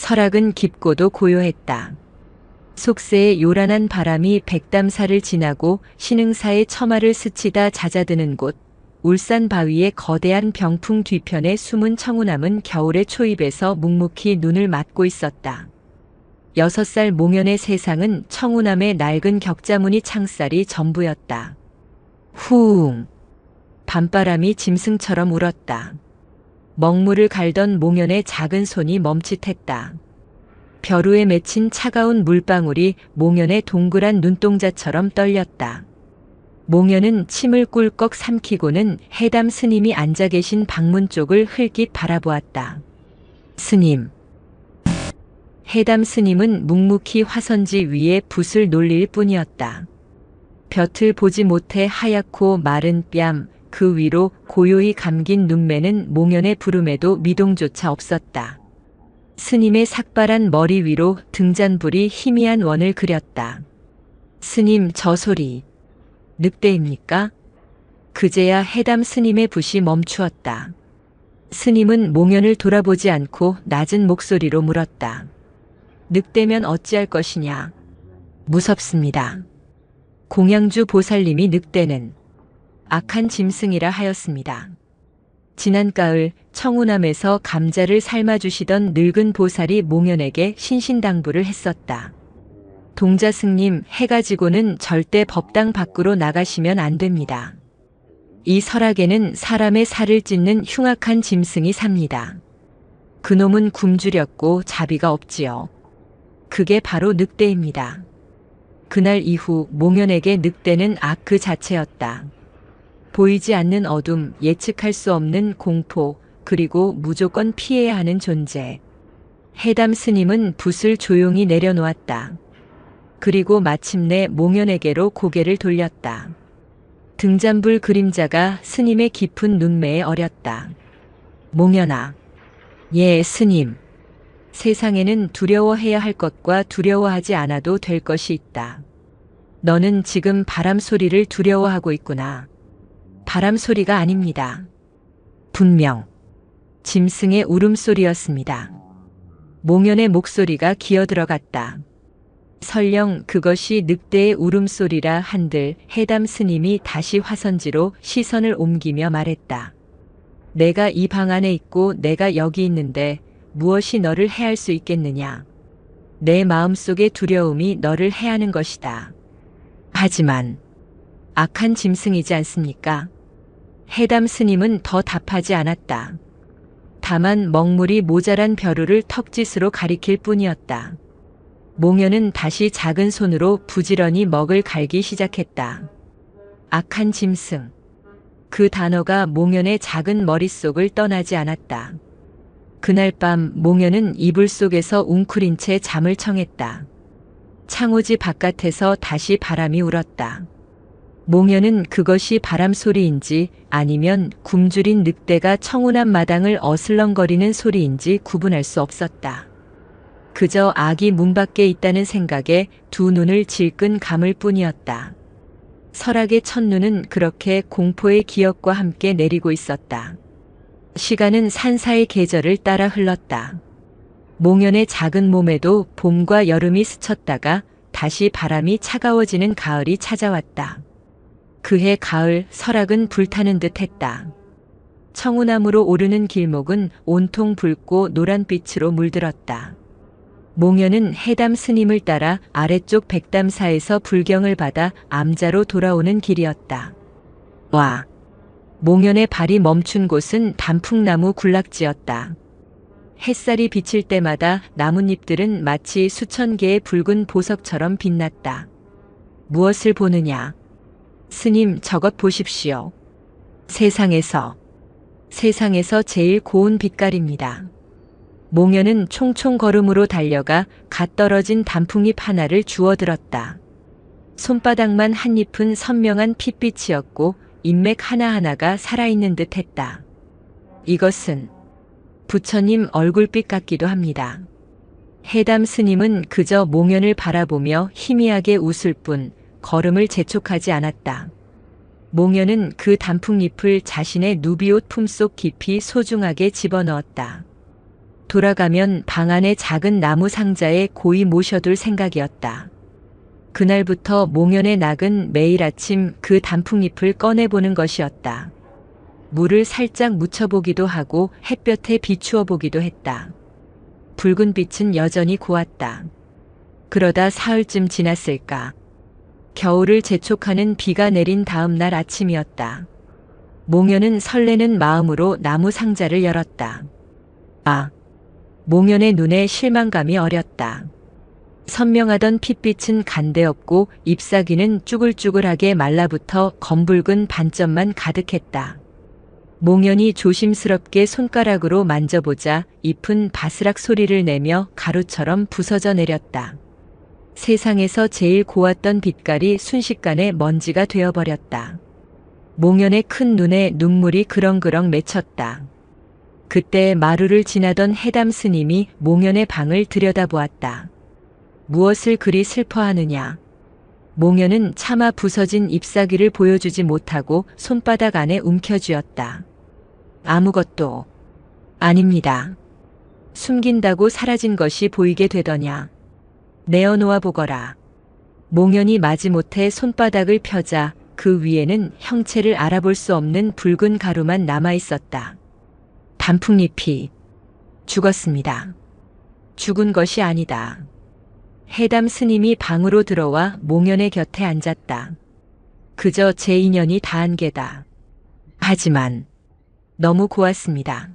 설악은 깊고도 고요했다. 속세의 요란한 바람이 백담사를 지나고 신흥사의 처마를 스치다 잦아드는 곳, 울산 바위의 거대한 병풍 뒤편에 숨은 청운함은 겨울의 초입에서 묵묵히 눈을 맞고 있었다. 6살 몽연의 세상은 청운함의 낡은 격자무늬 창살이 전부였다. 후웅. 밤바람이 짐승처럼 울었다. 먹물을 갈던 몽연의 작은 손이 멈칫했다. 벼루에 맺힌 차가운 물방울이 몽연의 동그란 눈동자처럼 떨렸다. 몽연은 침을 꿀꺽 삼키고는 해담 스님이 앉아 계신 방문 쪽을 흘깃 바라보았다. 스님. 해담 스님은 묵묵히 화선지 위에 붓을 놀릴 뿐이었다. 볕을 보지 못해 하얗고 마른 뺨, 그 위로 고요히 감긴 눈매는 몽연의 부름에도 미동조차 없었다. 스님의 삭발한 머리 위로 등잔불이 희미한 원을 그렸다. 스님, 저 소리 늑대입니까? 그제야 해담 스님의 붓이 멈추었다. 스님은 몽연을 돌아보지 않고 낮은 목소리로 물었다. 늑대면 어찌할 것이냐? 무섭습니다. 공양주 보살님이 늑대는 악한 짐승이라 하였습니다. 지난 가을 청운함에서 감자를 삶아주시던 늙은 보살이 몽연에게 신신당부를 했었다. 동자승님, 해가 지고는 절대 법당 밖으로 나가시면 안 됩니다. 이 설악에는 사람의 살을 찢는 흉악한 짐승이 삽니다. 그놈은 굶주렸고 자비가 없지요. 그게 바로 늑대입니다. 그날 이후 몽연에게 늑대는 악 그 자체였다. 보이지 않는 어둠, 예측할 수 없는 공포, 그리고 무조건 피해야 하는 존재. 해담 스님은 붓을 조용히 내려놓았다. 그리고 마침내 몽연에게로 고개를 돌렸다. 등잔불 그림자가 스님의 깊은 눈매에 어렸다. 몽연아. 예, 스님. 세상에는 두려워해야 할 것과 두려워하지 않아도 될 것이 있다. 너는 지금 바람 소리를 두려워하고 있구나. 바람 소리가 아닙니다. 분명 짐승의 울음소리였습니다. 몽연의 목소리가 기어들어갔다. 설령 그것이 늑대의 울음소리라 한들 해담 스님이 다시 화선지로 시선을 옮기며 말했다. 내가 이 방 안에 있고 내가 여기 있는데 무엇이 너를 해할 수 있겠느냐. 내 마음속의 두려움이 너를 해하는 것이다. 하지만 악한 짐승이지 않습니까? 해담 스님은 더 답하지 않았다. 다만 먹물이 모자란 벼루를 턱짓으로 가리킬 뿐이었다. 몽연은 다시 작은 손으로 부지런히 먹을 갈기 시작했다. 악한 짐승. 그 단어가 몽연의 작은 머릿속을 떠나지 않았다. 그날 밤 몽연은 이불 속에서 웅크린 채 잠을 청했다. 창호지 바깥에서 다시 바람이 울었다. 몽연은 그것이 바람 소리인지 아니면 굶주린 늑대가 청운한 마당을 어슬렁거리는 소리인지 구분할 수 없었다. 그저 악이 문 밖에 있다는 생각에 두 눈을 질끈 감을 뿐이었다. 설악의 첫눈은 그렇게 공포의 기억과 함께 내리고 있었다. 시간은 산사의 계절을 따라 흘렀다. 몽연의 작은 몸에도 봄과 여름이 스쳤다가 다시 바람이 차가워지는 가을이 찾아왔다. 그해 가을 설악은 불타는 듯 했다. 청운암으로 오르는 길목은 온통 붉고 노란빛으로 물들었다. 몽연은 해담 스님을 따라 아래쪽 백담사에서 불경을 받아 암자로 돌아오는 길이었다. 와! 몽연의 발이 멈춘 곳은 단풍나무 군락지였다. 햇살이 비칠 때마다 나뭇잎들은 마치 수천 개의 붉은 보석처럼 빛났다. 무엇을 보느냐? 스님, 저것 보십시오. 세상에서 제일 고운 빛깔입니다. 몽연은 총총 걸음으로 달려가 갓 떨어진 단풍잎 하나를 주워들었다. 손바닥만 한 잎은 선명한 핏빛이었고 잎맥 하나하나가 살아있는 듯 했다. 이것은 부처님 얼굴빛 같기도 합니다. 해담 스님은 그저 몽연을 바라보며 희미하게 웃을 뿐 걸음을 재촉하지 않았다. 몽연은 그 단풍잎을 자신의 누비옷 품속 깊이 소중하게 집어넣었다. 돌아가면 방 안의 작은 나무 상자에 고이 모셔둘 생각이었다. 그날부터 몽연의 낙은 매일 아침 그 단풍잎을 꺼내보는 것이었다. 물을 살짝 묻혀보기도 하고 햇볕에 비추어 보기도 했다. 붉은 빛은 여전히 고왔다. 그러다 사흘쯤 지났을까. 겨울을 재촉하는 비가 내린 다음 날 아침이었다. 몽연은 설레는 마음으로 나무 상자를 열었다. 아! 몽연의 눈에 실망감이 어렸다. 선명하던 핏빛은 간데없고 잎사귀는 쭈글쭈글하게 말라붙어 검붉은 반점만 가득했다. 몽연이 조심스럽게 손가락으로 만져보자 잎은 바스락 소리를 내며 가루처럼 부서져 내렸다. 세상에서 제일 고왔던 빛깔이 순식간에 먼지가 되어버렸다. 몽연의 큰 눈에 눈물이 그렁그렁 맺혔다. 그때 마루를 지나던 해담 스님이 몽연의 방을 들여다보았다. 무엇을 그리 슬퍼하느냐. 몽연은 차마 부서진 잎사귀를 보여주지 못하고 손바닥 안에 움켜쥐었다. 아무것도 아닙니다. 숨긴다고 사라진 것이 보이게 되더냐. 내어놓아 보거라. 몽연이 마지못해 손바닥을 펴자 그 위에는 형체를 알아볼 수 없는 붉은 가루만 남아있었다. 단풍잎이 죽었습니다. 죽은 것이 아니다. 해담 스님이 방으로 들어와 몽연의 곁에 앉았다. 그저 제 인연이 다한 게다. 하지만 너무 고왔습니다.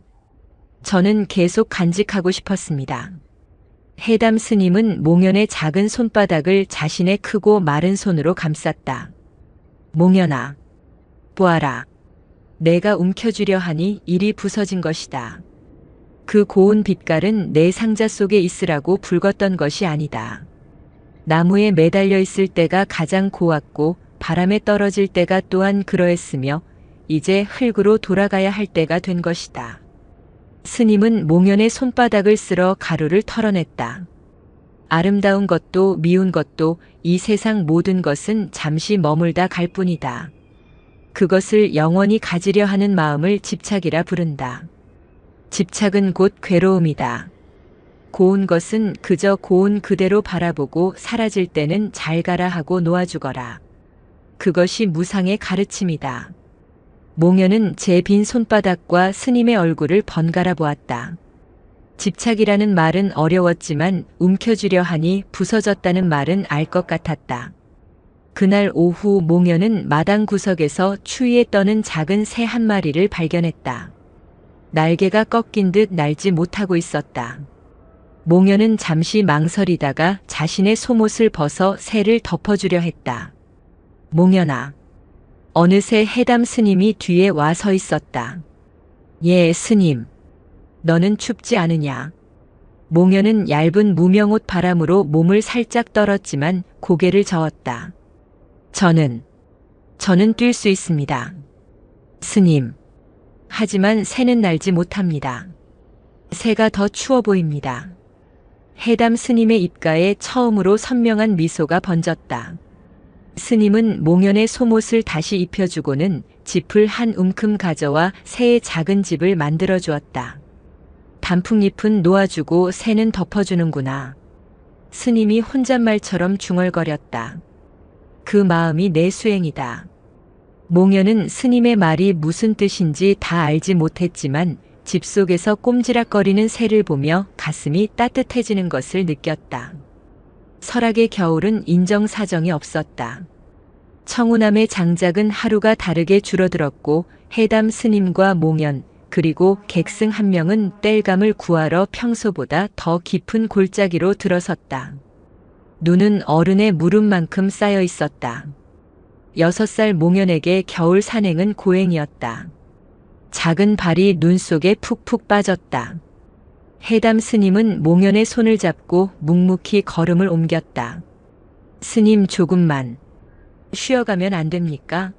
저는 계속 간직하고 싶었습니다. 해담 스님은 몽연의 작은 손바닥을 자신의 크고 마른 손으로 감쌌다. 몽연아, 보아라. 내가 움켜쥐려 하니 일이 부서진 것이다. 그 고운 빛깔은 내 상자 속에 있으라고 붉었던 것이 아니다. 나무에 매달려 있을 때가 가장 고왔고 바람에 떨어질 때가 또한 그러했으며 이제 흙으로 돌아가야 할 때가 된 것이다. 스님은 몽연의 손바닥을 쓸어 가루를 털어냈다. 아름다운 것도 미운 것도 이 세상 모든 것은 잠시 머물다 갈 뿐이다. 그것을 영원히 가지려 하는 마음을 집착이라 부른다. 집착은 곧 괴로움이다. 고운 것은 그저 고운 그대로 바라보고 사라질 때는 잘 가라 하고 놓아주거라. 그것이 무상의 가르침이다. 몽연은 제 빈 손바닥과 스님의 얼굴을 번갈아 보았다. 집착이라는 말은 어려웠지만 움켜쥐려 하니 부서졌다는 말은 알 것 같았다. 그날 오후 몽연은 마당 구석에서 추위에 떠는 작은 새 한 마리를 발견했다. 날개가 꺾인 듯 날지 못하고 있었다. 몽연은 잠시 망설이다가 자신의 속옷을 벗어 새를 덮어주려 했다. 몽연아. 어느새 해담 스님이 뒤에 와 서 있었다. 예, 스님. 너는 춥지 않으냐? 몽연은 얇은 무명옷 바람으로 몸을 살짝 떨었지만 고개를 저었다. 저는 뛸 수 있습니다. 스님. 하지만 새는 날지 못합니다. 새가 더 추워 보입니다. 해담 스님의 입가에 처음으로 선명한 미소가 번졌다. 스님은 몽연의 속옷을 다시 입혀주고는 짚을 한 움큼 가져와 새의 작은 집을 만들어 주었다. 단풍잎은 놓아주고 새는 덮어주는구나. 스님이 혼잣말처럼 중얼거렸다. 그 마음이 내 수행이다. 몽연은 스님의 말이 무슨 뜻인지 다 알지 못했지만 집 속에서 꼼지락거리는 새를 보며 가슴이 따뜻해지는 것을 느꼈다. 설악의 겨울은 인정사정이 없었다. 청운함의 장작은 하루가 다르게 줄어들었고 해담 스님과 몽연 그리고 객승 한 명은 땔감을 구하러 평소보다 더 깊은 골짜기로 들어섰다. 눈은 어른의 무릎만큼 쌓여 있었다. 6살 몽연에게 겨울 산행은 고행이었다. 작은 발이 눈 속에 푹푹 빠졌다. 해담 스님은 몽연의 손을 잡고 묵묵히 걸음을 옮겼다. 스님 조금만 쉬어가면 안 됩니까?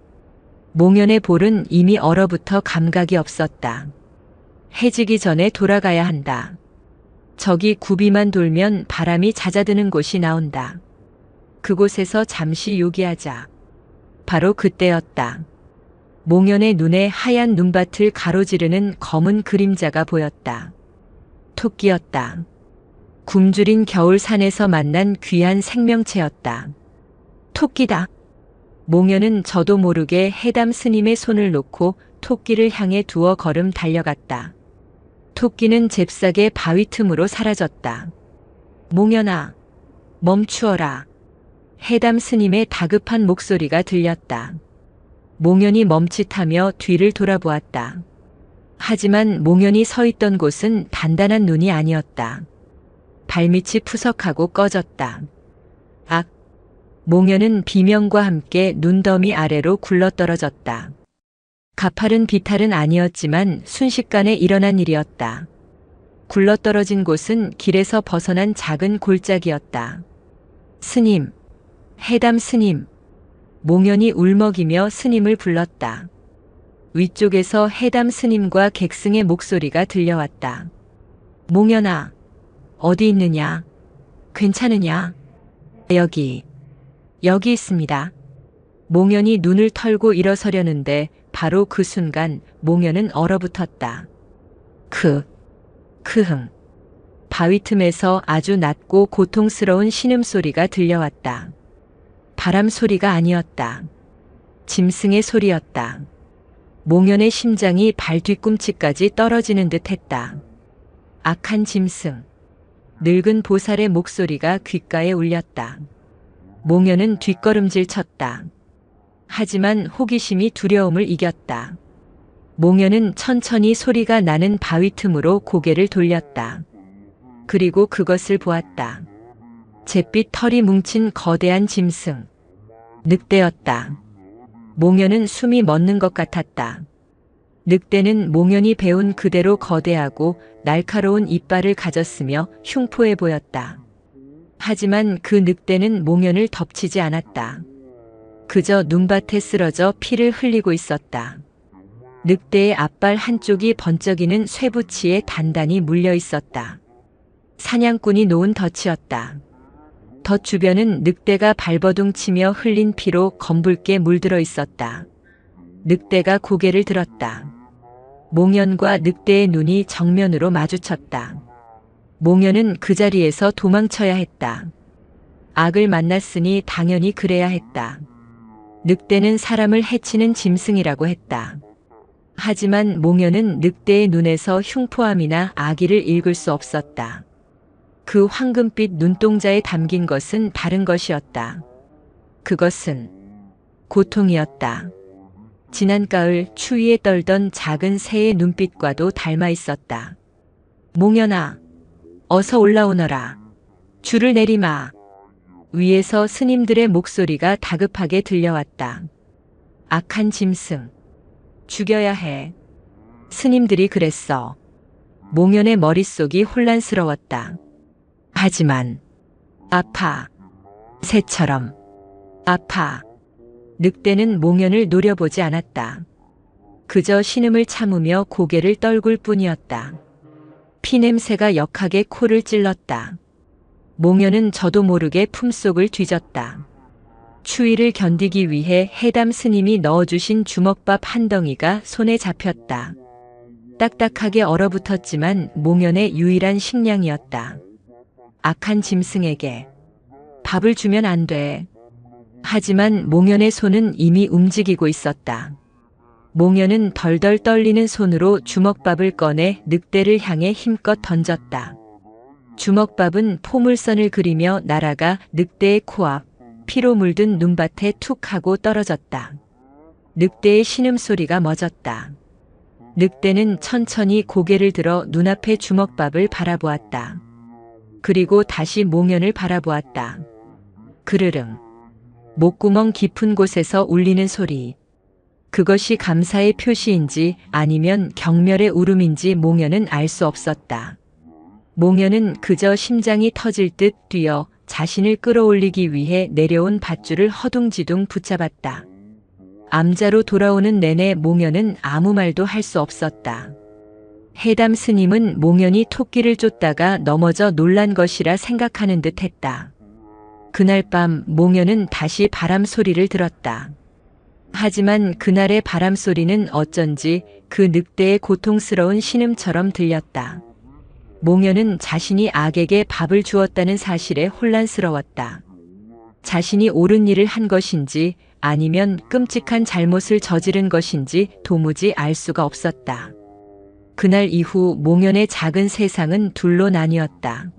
몽연의 볼은 이미 얼어붙어 감각이 없었다. 해지기 전에 돌아가야 한다. 저기 굽이만 돌면 바람이 잦아드는 곳이 나온다. 그곳에서 잠시 요기하자. 바로 그때였다. 몽연의 눈에 하얀 눈밭을 가로지르는 검은 그림자가 보였다. 토끼였다. 굶주린 겨울산에서 만난 귀한 생명체였다. 토끼다. 몽현은 저도 모르게 해담 스님의 손을 놓고 토끼를 향해 두어 걸음 달려갔다. 토끼는 잽싸게 바위 틈으로 사라졌다. 몽현아, 멈추어라. 해담 스님의 다급한 목소리가 들렸다. 몽현이 멈칫하며 뒤를 돌아보았다. 하지만 몽현이 서 있던 곳은 단단한 눈이 아니었다. 발밑이 푸석하고 꺼졌다. 악! 몽현은 비명과 함께 눈더미 아래로 굴러떨어졌다. 가파른 비탈은 아니었지만 순식간에 일어난 일이었다. 굴러떨어진 곳은 길에서 벗어난 작은 골짜기였다. 스님, 해담 스님. 몽현이 울먹이며 스님을 불렀다. 위쪽에서 해담 스님과 객승의 목소리가 들려왔다. 몽현아, 어디 있느냐? 괜찮으냐? 여기 있습니다. 몽현이 눈을 털고 일어서려는데 바로 그 순간 몽현은 얼어붙었다. 크흥. 바위 틈에서 아주 낮고 고통스러운 신음소리가 들려왔다. 바람 소리가 아니었다. 짐승의 소리였다. 몽현의 심장이 발 뒤꿈치까지 떨어지는 듯 했다. 악한 짐승. 늙은 보살의 목소리가 귓가에 울렸다. 몽현은 뒷걸음질 쳤다. 하지만 호기심이 두려움을 이겼다. 몽현은 천천히 소리가 나는 바위 틈으로 고개를 돌렸다. 그리고 그것을 보았다. 잿빛 털이 뭉친 거대한 짐승. 늑대였다. 몽현은 숨이 멎는 것 같았다. 늑대는 몽현이 배운 그대로 거대하고 날카로운 이빨을 가졌으며 흉포해 보였다. 하지만 그 늑대는 몽현을 덮치지 않았다. 그저 눈밭에 쓰러져 피를 흘리고 있었다. 늑대의 앞발 한쪽이 번쩍이는 쇠붙이에 단단히 물려 있었다. 사냥꾼이 놓은 덫이었다. 덫 주변은 늑대가 발버둥치며 흘린 피로 검붉게 물들어 있었다. 늑대가 고개를 들었다. 몽현과 늑대의 눈이 정면으로 마주쳤다. 몽현은 그 자리에서 도망쳐야 했다. 악을 만났으니 당연히 그래야 했다. 늑대는 사람을 해치는 짐승이라고 했다. 하지만 몽현은 늑대의 눈에서 흉포함이나 악의를 읽을 수 없었다. 그 황금빛 눈동자에 담긴 것은 다른 것이었다. 그것은 고통이었다. 지난 가을 추위에 떨던 작은 새의 눈빛과도 닮아 있었다. 몽현아, 어서 올라오너라. 줄을 내리마. 위에서 스님들의 목소리가 다급하게 들려왔다. 악한 짐승. 죽여야 해. 스님들이 그랬어. 몽현의 머릿속이 혼란스러웠다. 하지만 아파. 새처럼 아파. 늑대는 몽현을 노려보지 않았다. 그저 신음을 참으며 고개를 떨굴 뿐이었다. 피냄새가 역하게 코를 찔렀다. 몽현은 저도 모르게 품속을 뒤졌다. 추위를 견디기 위해 해담 스님이 넣어주신 주먹밥 한 덩이가 손에 잡혔다. 딱딱하게 얼어붙었지만 몽현의 유일한 식량이었다. 악한 짐승에게 밥을 주면 안 돼. 하지만 몽현의 손은 이미 움직이고 있었다. 몽현은 덜덜 떨리는 손으로 주먹밥을 꺼내 늑대를 향해 힘껏 던졌다. 주먹밥은 포물선을 그리며 날아가 늑대의 코앞, 피로 물든 눈밭에 툭 하고 떨어졌다. 늑대의 신음소리가 멎었다. 늑대는 천천히 고개를 들어 눈앞의 주먹밥을 바라보았다. 그리고 다시 몽현을 바라보았다. 그르릉. 목구멍 깊은 곳에서 울리는 소리. 그것이 감사의 표시인지 아니면 경멸의 울음인지 몽현은 알 수 없었다. 몽현은 그저 심장이 터질 듯 뛰어 자신을 끌어올리기 위해 내려온 밧줄을 허둥지둥 붙잡았다. 암자로 돌아오는 내내 몽현은 아무 말도 할 수 없었다. 해담 스님은 몽현이 토끼를 쫓다가 넘어져 놀란 것이라 생각하는 듯 했다. 그날 밤 몽현은 다시 바람 소리를 들었다. 하지만 그날의 바람 소리는 어쩐지 그 늑대의 고통스러운 신음처럼 들렸다. 몽현은 자신이 악에게 밥을 주었다는 사실에 혼란스러웠다. 자신이 옳은 일을 한 것인지 아니면 끔찍한 잘못을 저지른 것인지 도무지 알 수가 없었다. 그날 이후 몽현의 작은 세상은 둘로 나뉘었다.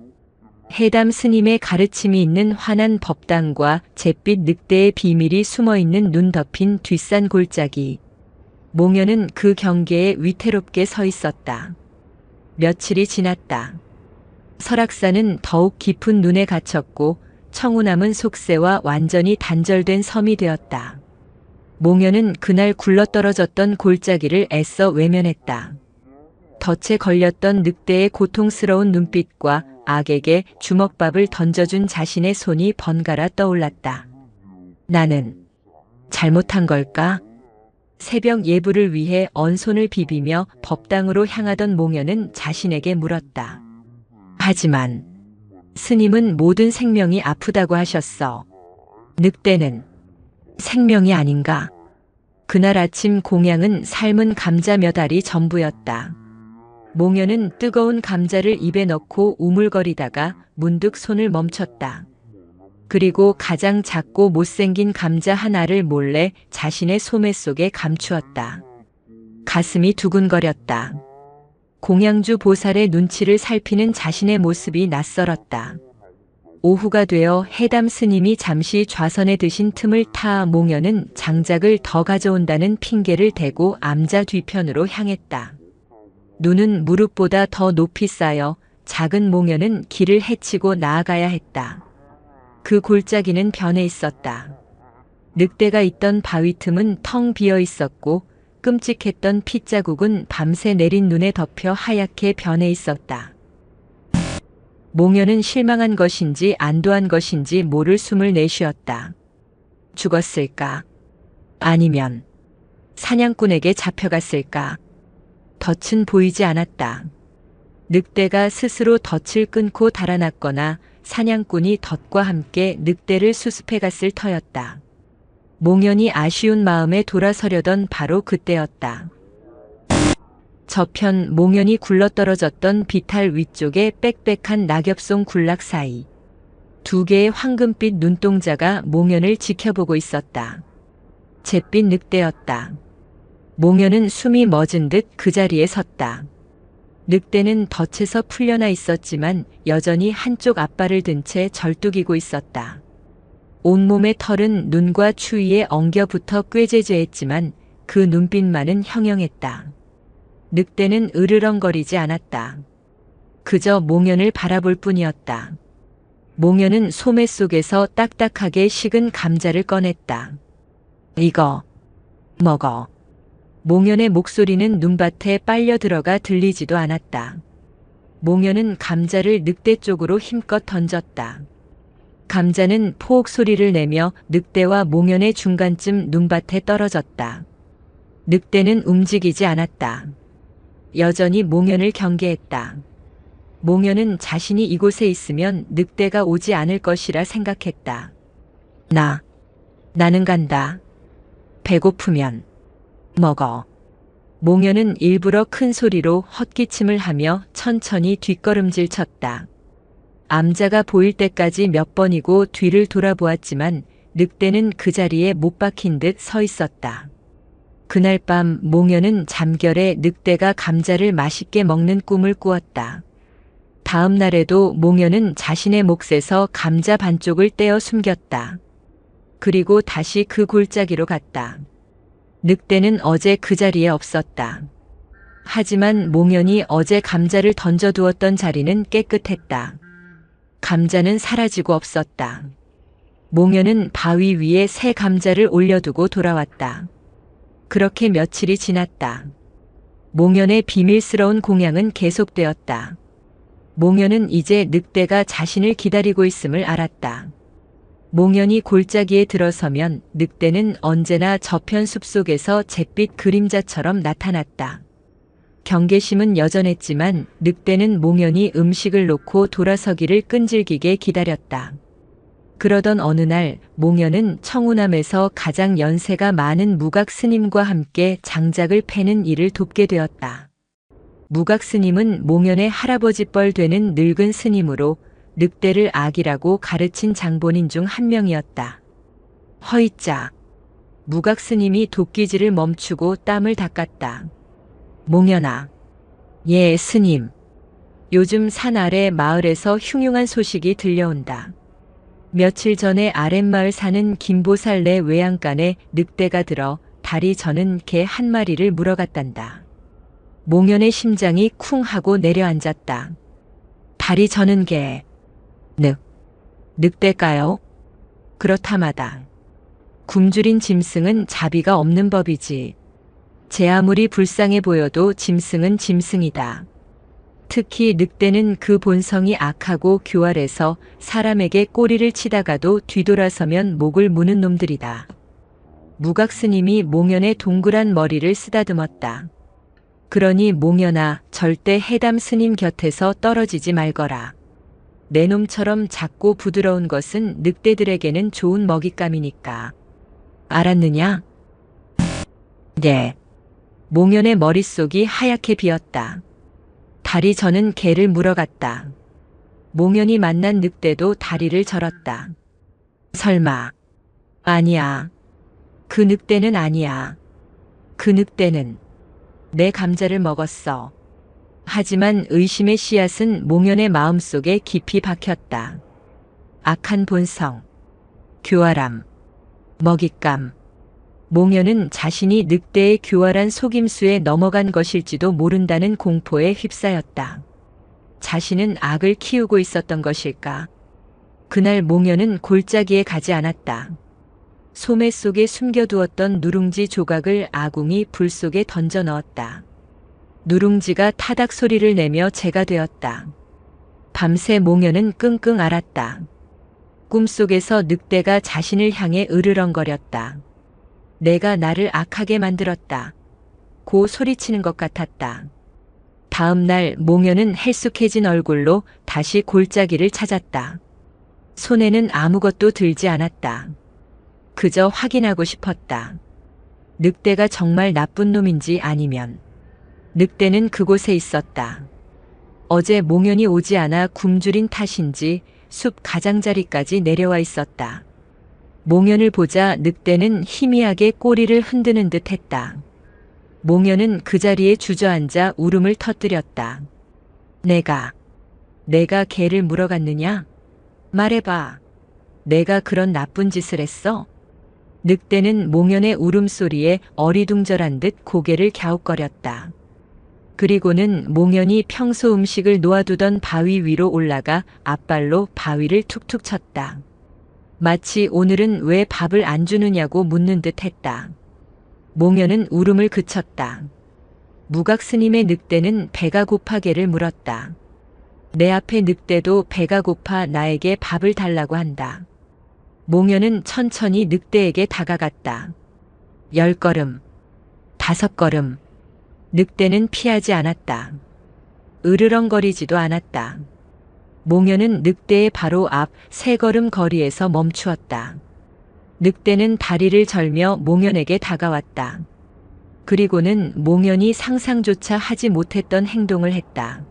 해담 스님의 가르침이 있는 환한 법당과 잿빛 늑대의 비밀이 숨어있는 눈 덮인 뒷산 골짜기. 몽현은 그 경계에 위태롭게 서 있었다. 며칠이 지났다. 설악산은 더욱 깊은 눈에 갇혔고 청운암은 속세와 완전히 단절된 섬이 되었다. 몽현은 그날 굴러떨어졌던 골짜기를 애써 외면했다. 덫에 걸렸던 늑대의 고통스러운 눈빛과 악에게 주먹밥을 던져준 자신의 손이 번갈아 떠올랐다. 나는 잘못한 걸까? 새벽 예불을 위해 언손을 비비며 법당으로 향하던 몽현은 자신에게 물었다. 하지만 스님은 모든 생명이 아프다고 하셨어. 늑대는 생명이 아닌가? 그날 아침 공양은 삶은 감자 몇 알이 전부였다. 몽현은 뜨거운 감자를 입에 넣고 우물거리다가 문득 손을 멈췄다. 그리고 가장 작고 못생긴 감자 한 알을 몰래 자신의 소매 속에 감추었다. 가슴이 두근거렸다. 공양주 보살의 눈치를 살피는 자신의 모습이 낯설었다. 오후가 되어 해담 스님이 잠시 좌선에 드신 틈을 타 몽현은 장작을 더 가져온다는 핑계를 대고 암자 뒤편으로 향했다. 눈은 무릎보다 더 높이 쌓여 작은 몽현은 길을 헤치고 나아가야 했다. 그 골짜기는 변해 있었다. 늑대가 있던 바위 틈은 텅 비어 있었고 끔찍했던 핏자국은 밤새 내린 눈에 덮여 하얗게 변해 있었다. 몽현은 실망한 것인지 안도한 것인지 모를 숨을 내쉬었다. 죽었을까? 아니면 사냥꾼에게 잡혀갔을까? 덫은 보이지 않았다. 늑대가 스스로 덫을 끊고 달아났거나 사냥꾼이 덫과 함께 늑대를 수습해 갔을 터였다. 몽현이 아쉬운 마음에 돌아서려던 바로 그때였다. 저편 몽현이 굴러떨어졌던 비탈 위쪽에 빽빽한 낙엽송 군락 사이 두 개의 황금빛 눈동자가 몽현을 지켜보고 있었다. 잿빛 늑대였다. 몽현은 숨이 멎은 듯 그 자리에 섰다. 늑대는 덫에서 풀려나 있었지만 여전히 한쪽 앞발을 든 채 절뚝이고 있었다. 온몸의 털은 눈과 추위에 엉겨붙어 꾀죄죄했지만 그 눈빛만은 형형했다. 늑대는 으르렁거리지 않았다. 그저 몽현을 바라볼 뿐이었다. 몽현은 소매 속에서 딱딱하게 식은 감자를 꺼냈다. 이거 먹어. 몽현의 목소리는 눈밭에 빨려 들어가 들리지도 않았다. 몽현은 감자를 늑대 쪽으로 힘껏 던졌다. 감자는 포옥 소리를 내며 늑대와 몽현의 중간쯤 눈밭에 떨어졌다. 늑대는 움직이지 않았다. 여전히 몽현을 경계했다. 몽현은 자신이 이곳에 있으면 늑대가 오지 않을 것이라 생각했다. 나는 간다. 배고프면 먹어. 몽현은 일부러 큰 소리로 헛기침을 하며 천천히 뒷걸음질 쳤다. 암자가 보일 때까지 몇 번이고 뒤를 돌아보았지만 늑대는 그 자리에 못 박힌 듯 서 있었다. 그날 밤 몽현은 잠결에 늑대가 감자를 맛있게 먹는 꿈을 꾸었다. 다음 날에도 몽현은 자신의 몫에서 감자 반쪽을 떼어 숨겼다. 그리고 다시 그 골짜기로 갔다. 늑대는 어제 그 자리에 없었다. 하지만 몽현이 어제 감자를 던져두었던 자리는 깨끗했다. 감자는 사라지고 없었다. 몽현은 바위 위에 새 감자를 올려두고 돌아왔다. 그렇게 며칠이 지났다. 몽현의 비밀스러운 공양은 계속되었다. 몽현은 이제 늑대가 자신을 기다리고 있음을 알았다. 몽현이 골짜기에 들어서면 늑대는 언제나 저편 숲속에서 잿빛 그림자처럼 나타났다. 경계심은 여전했지만 늑대는 몽현이 음식을 놓고 돌아서기를 끈질기게 기다렸다. 그러던 어느 날 몽현은 청운암에서 가장 연세가 많은 무각 스님과 함께 장작을 패는 일을 돕게 되었다. 무각스님은 몽연의 할아버지뻘 되는 늙은 스님으로 늑대를 악이라고 가르친 장본인 중 한 명이었다. 허이짜. 무각스님이 도끼질을 멈추고 땀을 닦았다. 몽연아. 예, 스님. 요즘 산 아래 마을에서 흉흉한 소식이 들려온다. 며칠 전에 아랫마을 사는 김보살네 외양간에 늑대가 들어 다리 저는 개 한 마리를 물어갔단다. 몽연의 심장이 쿵 하고 내려앉았다. 다리 저는 개. 늑대가요? 그렇다마다. 굶주린 짐승은 자비가 없는 법이지. 제 아무리 불쌍해 보여도 짐승은 짐승이다. 특히 늑대는 그 본성이 악하고 교활해서 사람에게 꼬리를 치다가도 뒤돌아서면 목을 무는 놈들이다. 무각스님이 몽연의 동그란 머리를 쓰다듬었다. 그러니 몽연아, 절대 해담 스님 곁에서 떨어지지 말거라. 내 놈처럼 작고 부드러운 것은 늑대들에게는 좋은 먹잇감이니까. 알았느냐? 네. 몽연의 머릿속이 하얗게 비었다. 다리 저는 개를 물어갔다. 몽연이 만난 늑대도 다리를 절었다. 설마. 아니야. 그 늑대는 아니야. 그 늑대는 내 감자를 먹었어. 하지만 의심의 씨앗은 몽연의 마음속에 깊이 박혔다. 악한 본성, 교활함, 먹잇감. 몽연은 자신이 늑대의 교활한 속임수에 넘어간 것일지도 모른다는 공포에 휩싸였다. 자신은 악을 키우고 있었던 것일까? 그날 몽연은 골짜기에 가지 않았다. 소매 속에 숨겨두었던 누룽지 조각을 아궁이 불 속에 던져 넣었다. 누룽지가 타닥 소리를 내며 재가 되었다. 밤새 몽연은 끙끙 앓았다. 꿈속에서 늑대가 자신을 향해 으르렁거렸다. 내가 나를 악하게 만들었다. 고 소리치는 것 같았다. 다음 날 몽연은 헬쑥해진 얼굴로 다시 골짜기를 찾았다. 손에는 아무것도 들지 않았다. 그저 확인하고 싶었다. 늑대가 정말 나쁜 놈인지 아니면. 늑대는 그곳에 있었다. 어제 몽연이 오지 않아 굶주린 탓인지 숲 가장자리까지 내려와 있었다. 몽연을 보자 늑대는 희미하게 꼬리를 흔드는 듯 했다. 몽연은 그 자리에 주저앉아 울음을 터뜨렸다. 내가 개를 물어갔느냐? 말해봐. 내가 그런 나쁜 짓을 했어? 늑대는 몽연의 울음소리에 어리둥절한 듯 고개를 갸웃거렸다. 그리고는 몽연이 평소 음식을 놓아두던 바위 위로 올라가 앞발로 바위를 툭툭 쳤다. 마치 오늘은 왜 밥을 안 주느냐고 묻는 듯 했다. 몽연은 울음을 그쳤다. 무각스님의 늑대는 배가 고파 개를 물었다. 내 앞에 늑대도 배가 고파 나에게 밥을 달라고 한다. 몽연은 천천히 늑대에게 다가갔다. 10걸음, 5걸음. 늑대는 피하지 않았다. 으르렁거리지도 않았다. 몽연은 늑대의 바로 앞 3걸음 거리에서 멈추었다. 늑대는 다리를 절며 몽연에게 다가왔다. 그리고는 몽연이 상상조차 하지 못했던 행동을 했다.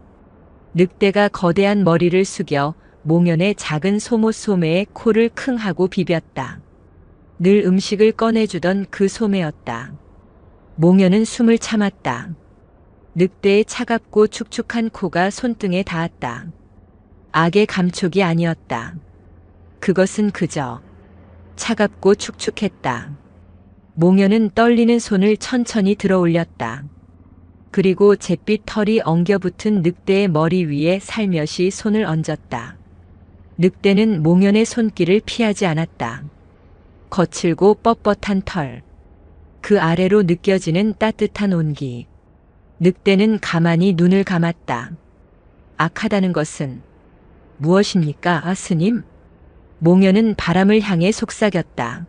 늑대가 거대한 머리를 숙여 몽연의 작은 소못 소매에 코를 킁 하고 비볐다. 늘 음식을 꺼내주던 그 소매였다. 몽연은 숨을 참았다. 늑대의 차갑고 축축한 코가 손등에 닿았다. 악의 감촉이 아니었다. 그것은 그저 차갑고 축축했다. 몽연은 떨리는 손을 천천히 들어 올렸다. 그리고 잿빛 털이 엉겨붙은 늑대의 머리 위에 살며시 손을 얹었다. 늑대는 몽연의 손길을 피하지 않았다. 거칠고 뻣뻣한 털. 그 아래로 느껴지는 따뜻한 온기. 늑대는 가만히 눈을 감았다. 악하다는 것은 무엇입니까, 스님? 몽연은 바람을 향해 속삭였다.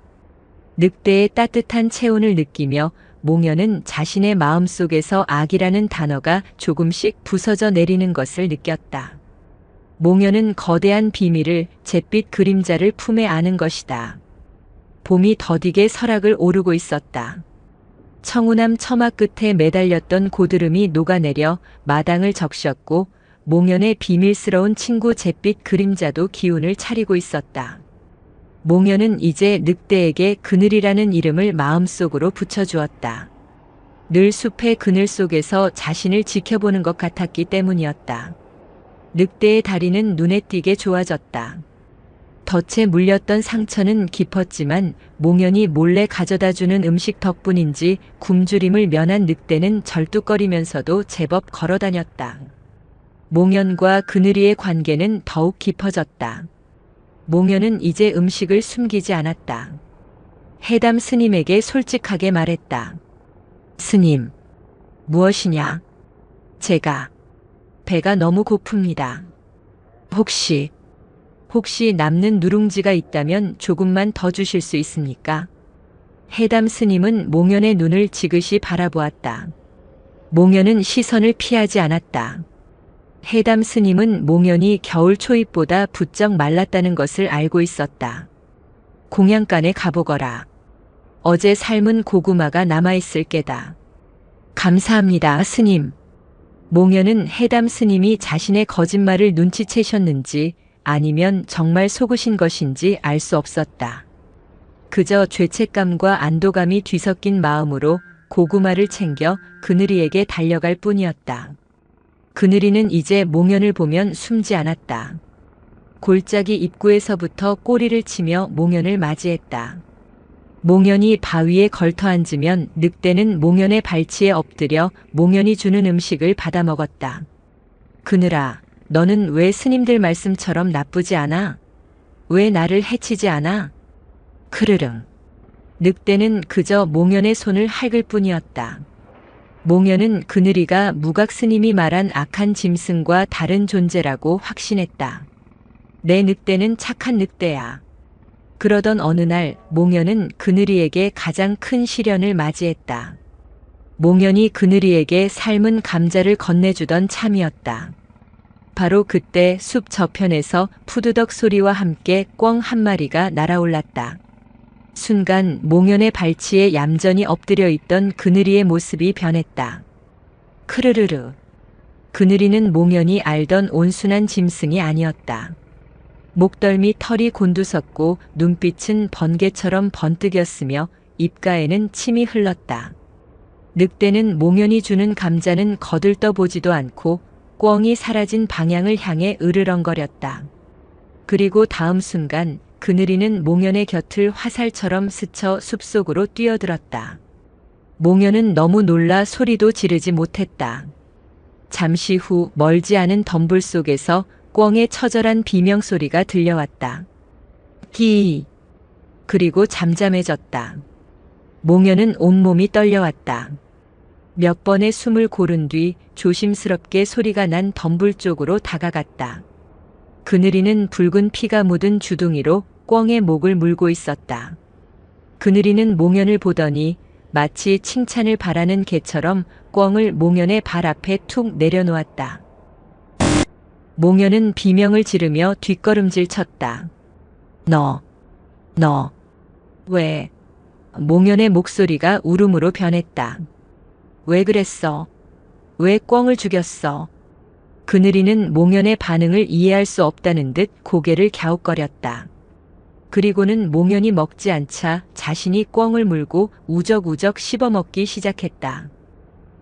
늑대의 따뜻한 체온을 느끼며 몽연은 자신의 마음속에서 악이라는 단어가 조금씩 부서져 내리는 것을 느꼈다. 몽연은 거대한 비밀을 잿빛 그림자를 품에 안은 것이다. 봄이 더디게 설악을 오르고 있었다. 청운암 처마 끝에 매달렸던 고드름이 녹아내려 마당을 적셨고 몽연의 비밀스러운 친구 잿빛 그림자도 기운을 차리고 있었다. 몽연은 이제 늑대에게 그늘이라는 이름을 마음속으로 붙여주었다. 늘 숲의 그늘 속에서 자신을 지켜보는 것 같았기 때문이었다. 늑대의 다리는 눈에 띄게 좋아졌다. 덫에 물렸던 상처는 깊었지만 몽연이 몰래 가져다주는 음식 덕분인지 굶주림을 면한 늑대는 절뚝거리면서도 제법 걸어다녔다. 몽연과 그늘이의 관계는 더욱 깊어졌다. 몽연은 이제 음식을 숨기지 않았다. 해담 스님에게 솔직하게 말했다. 스님, 무엇이냐? 제가 배가 너무 고픕니다. 혹시 남는 누룽지가 있다면 조금만 더 주실 수 있습니까? 해담 스님은 몽연의 눈을 지그시 바라보았다. 몽연은 시선을 피하지 않았다. 해담 스님은 몽연이 겨울 초입보다 부쩍 말랐다는 것을 알고 있었다. 공양간에 가보거라. 어제 삶은 고구마가 남아있을 게다. 감사합니다, 스님. 몽연은 해담 스님이 자신의 거짓말을 눈치채셨는지 아니면 정말 속으신 것인지 알 수 없었다. 그저 죄책감과 안도감이 뒤섞인 마음으로 고구마를 챙겨 그늘이에게 달려갈 뿐이었다. 그늘이는 이제 몽연을 보면 숨지 않았다. 골짜기 입구에서부터 꼬리를 치며 몽연을 맞이했다. 몽연이 바위에 걸터 앉으면 늑대는 몽연의 발치에 엎드려 몽연이 주는 음식을 받아 먹었다. 그늘아, 너는 왜 스님들 말씀처럼 나쁘지 않아? 왜 나를 해치지 않아? 크르릉. 늑대는 그저 몽연의 손을 핥을 뿐이었다. 몽연은 그늘이가 무각 스님이 말한 악한 짐승과 다른 존재라고 확신했다. 내 늑대는 착한 늑대야. 그러던 어느 날 몽연은 그늘이에게 가장 큰 시련을 맞이했다. 몽연이 그늘이에게 삶은 감자를 건네주던 참이었다. 바로 그때 숲 저편에서 푸드덕 소리와 함께 꿩 한 마리가 날아올랐다. 순간 몽연의 발치에 얌전히 엎드려 있던 그늘이의 모습이 변했다. 크르르르. 그늘이는 몽연이 알던 온순한 짐승이 아니었다. 목덜미 털이 곤두섰고 눈빛은 번개처럼 번뜩였으며 입가에는 침이 흘렀다. 늑대는 몽연이 주는 감자는 거들떠보지도 않고 꿩이 사라진 방향을 향해 으르렁거렸다. 그리고 다음 순간 그늘이는 몽연의 곁을 화살처럼 스쳐 숲속으로 뛰어들었다. 몽연은 너무 놀라 소리도 지르지 못했다. 잠시 후 멀지 않은 덤불 속에서 꿩의 처절한 비명소리가 들려왔다. 기. 그리고 잠잠해졌다. 몽연은 온몸이 떨려왔다. 몇 번의 숨을 고른 뒤 조심스럽게 소리가 난 덤불 쪽으로 다가갔다. 그늘이는 붉은 피가 묻은 주둥이로 꿩의 목을 물고 있었다. 그늘이는 몽연을 보더니 마치 칭찬을 바라는 개처럼 꿩을 몽연의 발 앞에 툭 내려놓았다. 몽연은 비명을 지르며 뒷걸음질 쳤다. 너, 왜? 몽연의 목소리가 울음으로 변했다. 왜 그랬어? 왜 꿩을 죽였어? 그늘이는 몽연의 반응을 이해할 수 없다는 듯 고개를 갸웃거렸다. 그리고는 몽연이 먹지 않자 자신이 꿩을 물고 우적우적 씹어먹기 시작했다.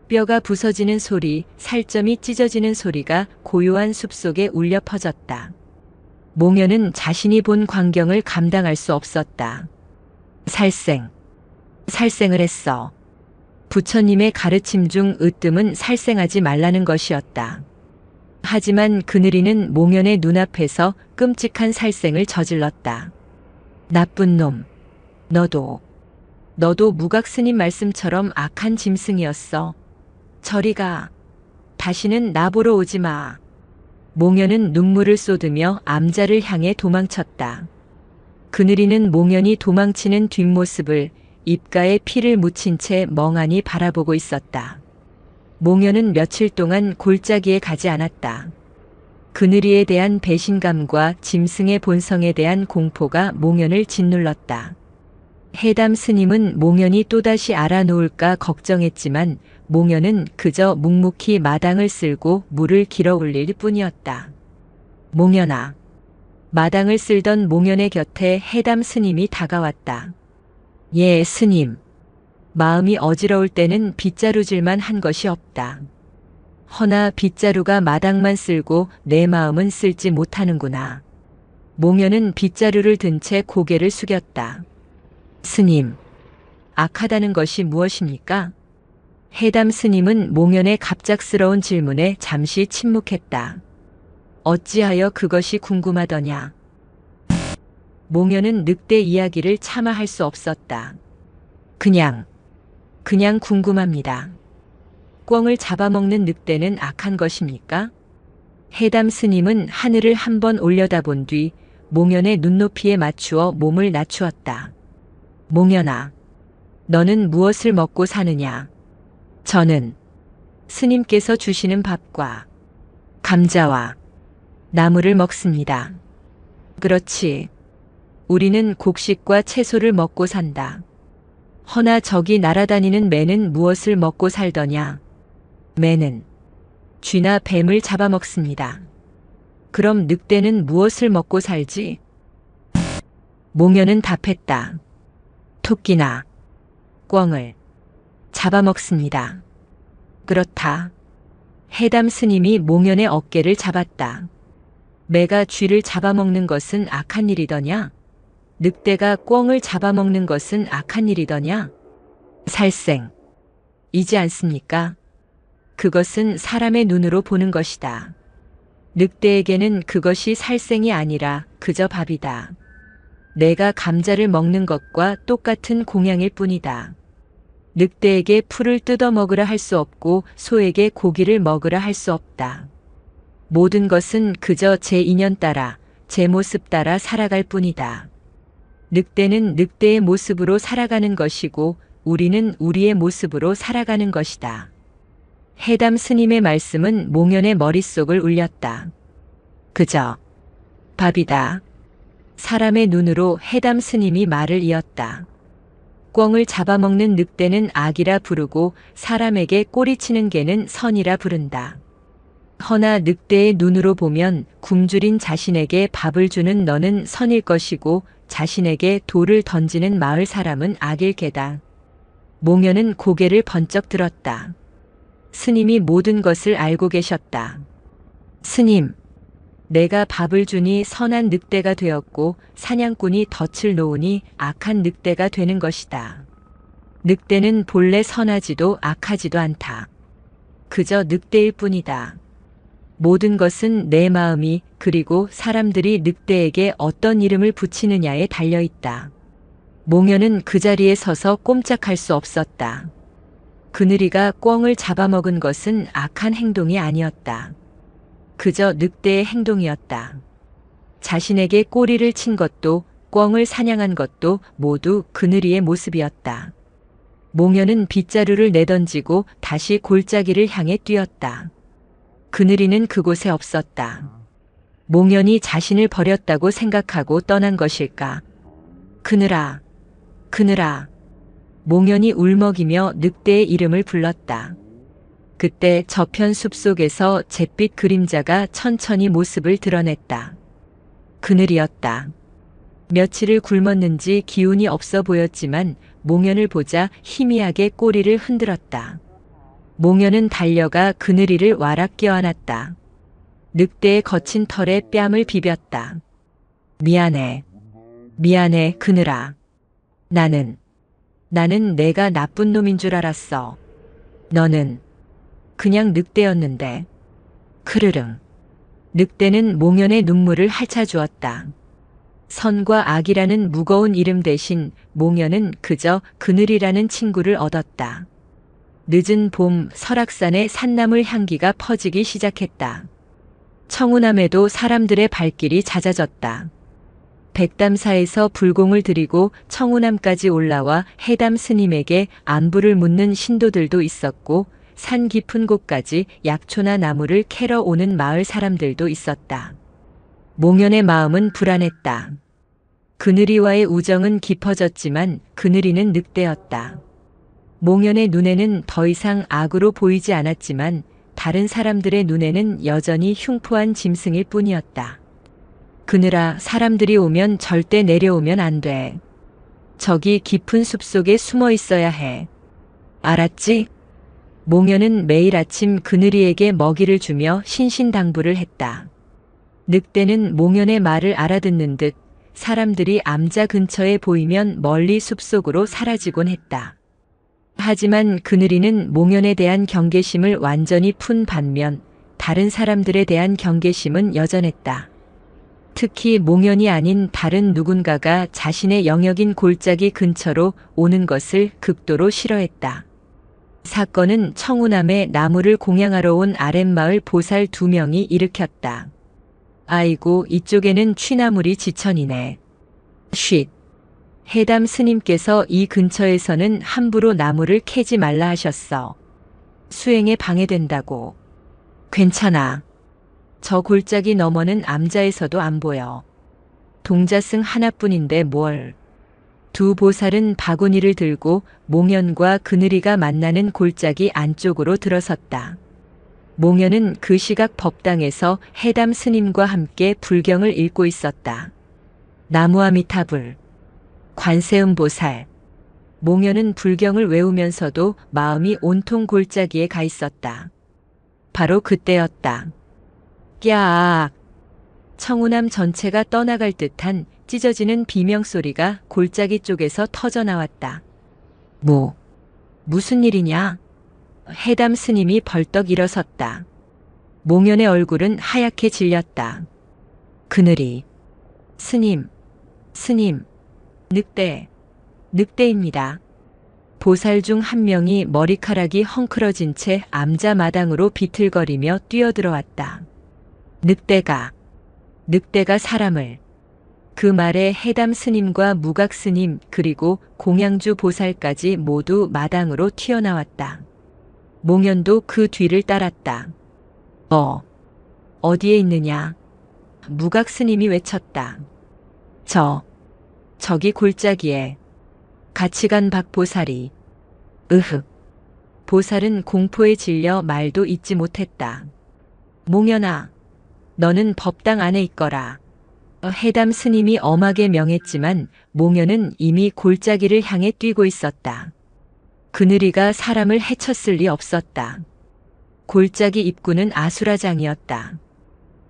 뼈가 부서지는 소리, 살점이 찢어지는 소리가 고요한 숲속에 울려 퍼졌다. 몽연은 자신이 본 광경을 감당할 수 없었다. 살생을 했어. 부처님의 가르침 중 으뜸은 살생하지 말라는 것이었다. 하지만 그늘이는 몽연의 눈앞에서 끔찍한 살생을 저질렀다. 나쁜 놈. 너도 무각 스님 말씀처럼 악한 짐승이었어. 저리 가. 다시는 나보러 오지 마. 몽연은 눈물을 쏟으며 암자를 향해 도망쳤다. 그늘이는 몽연이 도망치는 뒷모습을 입가에 피를 묻힌 채 멍하니 바라보고 있었다. 몽연은 며칠 동안 골짜기에 가지 않았다. 그늘이에 대한 배신감과 짐승의 본성에 대한 공포가 몽연을 짓눌렀다. 해담 스님은 몽연이 또다시 알아놓을까 걱정했지만 몽연은 그저 묵묵히 마당을 쓸고 물을 길어 올릴 뿐이었다. 몽연아. 마당을 쓸던 몽연의 곁에 해담 스님이 다가왔다. 예, 스님. 마음이 어지러울 때는 빗자루질만 한 것이 없다. 허나 빗자루가 마당만 쓸고 내 마음은 쓸지 못하는구나. 몽연은 빗자루를 든 채 고개를 숙였다. 스님, 악하다는 것이 무엇입니까? 해담 스님은 몽연의 갑작스러운 질문에 잠시 침묵했다. 어찌하여 그것이 궁금하더냐? 몽연은 늑대 이야기를 차마 할 수 없었다. 그냥 궁금합니다. 꿩을 잡아먹는 늑대는 악한 것입니까? 해담 스님은 하늘을 한번 올려다본 뒤 몽연의 눈높이에 맞추어 몸을 낮추었다. 몽연아, 너는 무엇을 먹고 사느냐? 저는 스님께서 주시는 밥과 감자와 나물을 먹습니다. 그렇지. 우리는 곡식과 채소를 먹고 산다. 허나 저기 날아다니는 매는 무엇을 먹고 살더냐? 매는 쥐나 뱀을 잡아먹습니다. 그럼 늑대는 무엇을 먹고 살지? 몽연은 답했다. 토끼나 꿩을 잡아먹습니다. 그렇다. 해담 스님이 몽연의 어깨를 잡았다. 매가 쥐를 잡아먹는 것은 악한 일이더냐? 늑대가 꿩을 잡아먹는 것은 악한 일이더냐? 살생. 이지 않습니까? 그것은 사람의 눈으로 보는 것이다. 늑대에게는 그것이 살생이 아니라 그저 밥이다. 내가 감자를 먹는 것과 똑같은 공양일 뿐이다. 늑대에게 풀을 뜯어 먹으라 할 수 없고 소에게 고기를 먹으라 할 수 없다. 모든 것은 그저 제 인연 따라, 제 모습 따라 살아갈 뿐이다. 늑대는 늑대의 모습으로 살아가는 것이고 우리는 우리의 모습으로 살아가는 것이다. 해담 스님의 말씀은 몽연의 머릿속을 울렸다. 그저 밥이다. 사람의 눈으로 해담 스님이 말을 이었다. 꿩을 잡아먹는 늑대는 악이라 부르고 사람에게 꼬리치는 개는 선이라 부른다. 허나 늑대의 눈으로 보면 굶주린 자신에게 밥을 주는 너는 선일 것이고 자신에게 돌을 던지는 마을 사람은 악일 게다. 몽연은 고개를 번쩍 들었다. 스님이 모든 것을 알고 계셨다. 스님, 내가 밥을 주니 선한 늑대가 되었고 사냥꾼이 덫을 놓으니 악한 늑대가 되는 것이다. 늑대는 본래 선하지도 악하지도 않다. 그저 늑대일 뿐이다. 모든 것은 내 마음이 그리고 사람들이 늑대에게 어떤 이름을 붙이느냐에 달려있다. 몽연은 그 자리에 서서 꼼짝할 수 없었다. 그늘이가 꿩을 잡아먹은 것은 악한 행동이 아니었다. 그저 늑대의 행동이었다. 자신에게 꼬리를 친 것도 꿩을 사냥한 것도 모두 그늘이의 모습이었다. 몽연은 빗자루를 내던지고 다시 골짜기를 향해 뛰었다. 그늘이는 그곳에 없었다. 몽연이 자신을 버렸다고 생각하고 떠난 것일까? 그늘아, 그늘아. 몽연이 울먹이며 늑대의 이름을 불렀다. 그때 저편 숲속에서 잿빛 그림자가 천천히 모습을 드러냈다. 그늘이었다. 며칠을 굶었는지 기운이 없어 보였지만 몽연을 보자 희미하게 꼬리를 흔들었다. 몽연은 달려가 그늘이를 와락 껴안았다. 늑대의 거친 털에 뺨을 비볐다. 미안해. 미안해, 그늘아. 나는 내가 나쁜 놈인 줄 알았어. 너는 그냥 늑대였는데. 크르릉. 늑대는 몽연의 눈물을 핥아주었다. 선과 악이라는 무거운 이름 대신 몽연은 그저 그늘이라는 친구를 얻었다. 늦은 봄 설악산의 산나물 향기가 퍼지기 시작했다. 청운암에도 사람들의 발길이 잦아졌다. 백담사에서 불공을 들이고 청운암까지 올라와 해담 스님에게 안부를 묻는 신도들도 있었고 산 깊은 곳까지 약초나 나무를 캐러 오는 마을 사람들도 있었다. 몽연의 마음은 불안했다. 그늘이와의 우정은 깊어졌지만 그늘이는 늑대였다. 몽연의 눈에는 더 이상 악으로 보이지 않았지만 다른 사람들의 눈에는 여전히 흉포한 짐승일 뿐이었다. 그늘아, 사람들이 오면 절대 내려오면 안 돼. 저기 깊은 숲속에 숨어 있어야 해. 알았지? 몽연은 매일 아침 그늘이에게 먹이를 주며 신신당부를 했다. 늑대는 몽연의 말을 알아듣는 듯 사람들이 암자 근처에 보이면 멀리 숲속으로 사라지곤 했다. 하지만 그늘이는 몽연에 대한 경계심을 완전히 푼 반면 다른 사람들에 대한 경계심은 여전했다. 특히 몽연이 아닌 다른 누군가가 자신의 영역인 골짜기 근처로 오는 것을 극도로 싫어했다. 사건은 청우남의 나무를 공양하러 온 아랫마을 보살 2명이 일으켰다. 아이고, 이쪽에는 취나물이 지천이네. 쉿. 해담 스님께서 이 근처에서는 함부로 나무를 캐지 말라 하셨어. 수행에 방해된다고. 괜찮아. 저 골짜기 너머는 암자에서도 안 보여. 동자승 하나뿐인데 뭘. 두 보살은 바구니를 들고 몽연과 그늘이가 만나는 골짜기 안쪽으로 들어섰다. 몽연은 그 시각 법당에서 해담 스님과 함께 불경을 읽고 있었다. 나무아미타불, 관세음보살. 몽연은 불경을 외우면서도 마음이 온통 골짜기에 가 있었다. 바로 그때였다. 꺄악. 청우남 전체가 떠나갈 듯한 찢어지는 비명소리가 골짜기 쪽에서 터져나왔다. 무슨 일이냐? 해담 스님이 벌떡 일어섰다. 몽연의 얼굴은 하얗게 질렸다. 그늘이. 스님, 늑대입니다. 보살 중 한 명이 머리카락이 헝클어진 채 암자 마당으로 비틀거리며 뛰어들어왔다. 늑대가 사람을. 그 말에 해담 스님과 무각 스님 그리고 공양주 보살까지 모두 마당으로 튀어나왔다. 몽연도 그 뒤를 따랐다. 어디에 있느냐? 무각 스님이 외쳤다. 저기 골짜기에. 같이 간 박보살이. 으흑. 보살은 공포에 질려 말도 잇지 못했다. 몽연아, 너는 법당 안에 있거라. 해담 스님이 엄하게 명했지만 몽연은 이미 골짜기를 향해 뛰고 있었다. 그늘이가 사람을 해쳤을 리 없었다. 골짜기 입구는 아수라장이었다.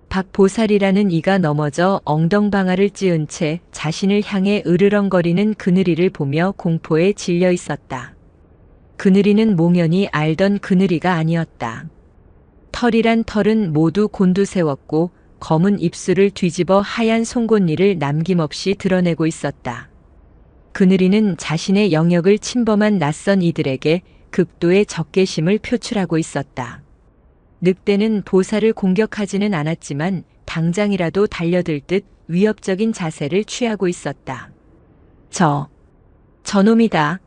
박보살이라는 이가 넘어져 엉덩방아를 찧은 채 자신을 향해 으르렁거리는 그늘이를 보며 공포에 질려 있었다. 그늘이는 몽연이 알던 그늘이가 아니었다. 털이란 털은 모두 곤두세웠고 검은 입술을 뒤집어 하얀 송곳니를 남김없이 드러내고 있었다. 그늘이는 자신의 영역을 침범한 낯선 이들에게 극도의 적개심을 표출하고 있었다. 늑대는 보살을 공격하지는 않았지만 당장이라도 달려들 듯 위협적인 자세를 취하고 있었다. 저놈이다.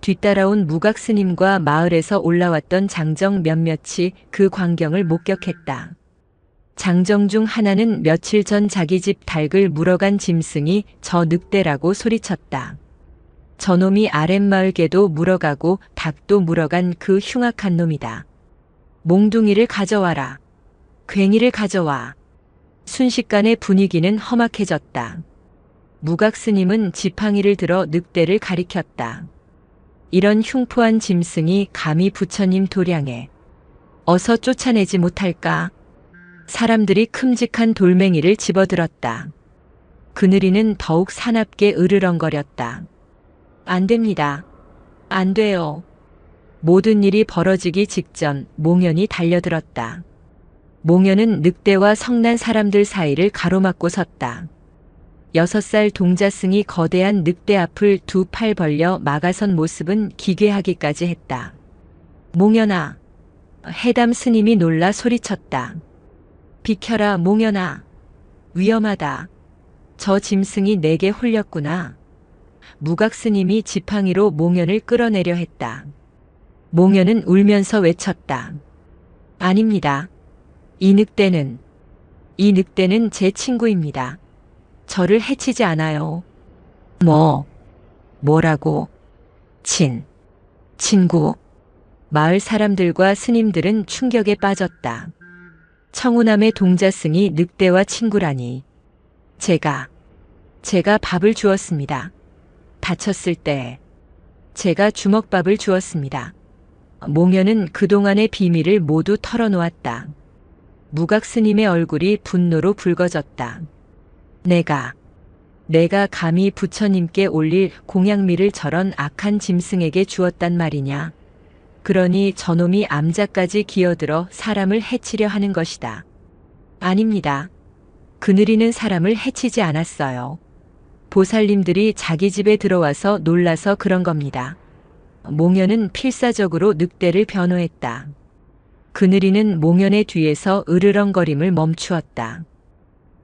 뒤따라온 무각 스님과 마을에서 올라왔던 장정 몇몇이 그 광경을 목격했다. 장정 중 하나는 며칠 전 자기 집 닭을 물어간 짐승이 저 늑대라고 소리쳤다. 저놈이 아랫마을 개도 물어가고 닭도 물어간 그 흉악한 놈이다. 몽둥이를 가져와라. 괭이를 가져와. 순식간에 분위기는 험악해졌다. 무각 스님은 지팡이를 들어 늑대를 가리켰다. 이런 흉포한 짐승이 감히 부처님 도량에. 어서 쫓아내지 못할까? 사람들이 큼직한 돌멩이를 집어들었다. 그늘이는 더욱 사납게 으르렁거렸다. 안 됩니다. 안 돼요. 모든 일이 벌어지기 직전 몽연이 달려들었다. 몽연은 늑대와 성난 사람들 사이를 가로막고 섰다. 6살 동자승이 거대한 늑대 앞을 두 팔 벌려 막아선 모습은 기괴하기까지 했다. 몽연아. 해담 스님이 놀라 소리쳤다. 비켜라 몽연아. 위험하다. 저 짐승이 내게 홀렸구나. 무각 스님이 지팡이로 몽연을 끌어내려 했다. 몽연은 울면서 외쳤다. 아닙니다. 이 늑대는 제 친구입니다. 저를 해치지 않아요. 뭐라고? 친구. 마을 사람들과 스님들은 충격에 빠졌다. 청운함의 동자승이 늑대와 친구라니. 제가 밥을 주었습니다. 다쳤을 때 제가 주먹밥을 주었습니다. 몽현은 그동안의 비밀을 모두 털어놓았다. 무각 스님의 얼굴이 분노로 붉어졌다. 내가 감히 부처님께 올릴 공양미를 저런 악한 짐승에게 주었단 말이냐. 그러니 저놈이 암자까지 기어들어 사람을 해치려 하는 것이다. 아닙니다. 그늘이는 사람을 해치지 않았어요. 보살님들이 자기 집에 들어와서 놀라서 그런 겁니다. 몽현은 필사적으로 늑대를 변호했다. 그늘이는 몽현의 뒤에서 으르렁거림을 멈추었다.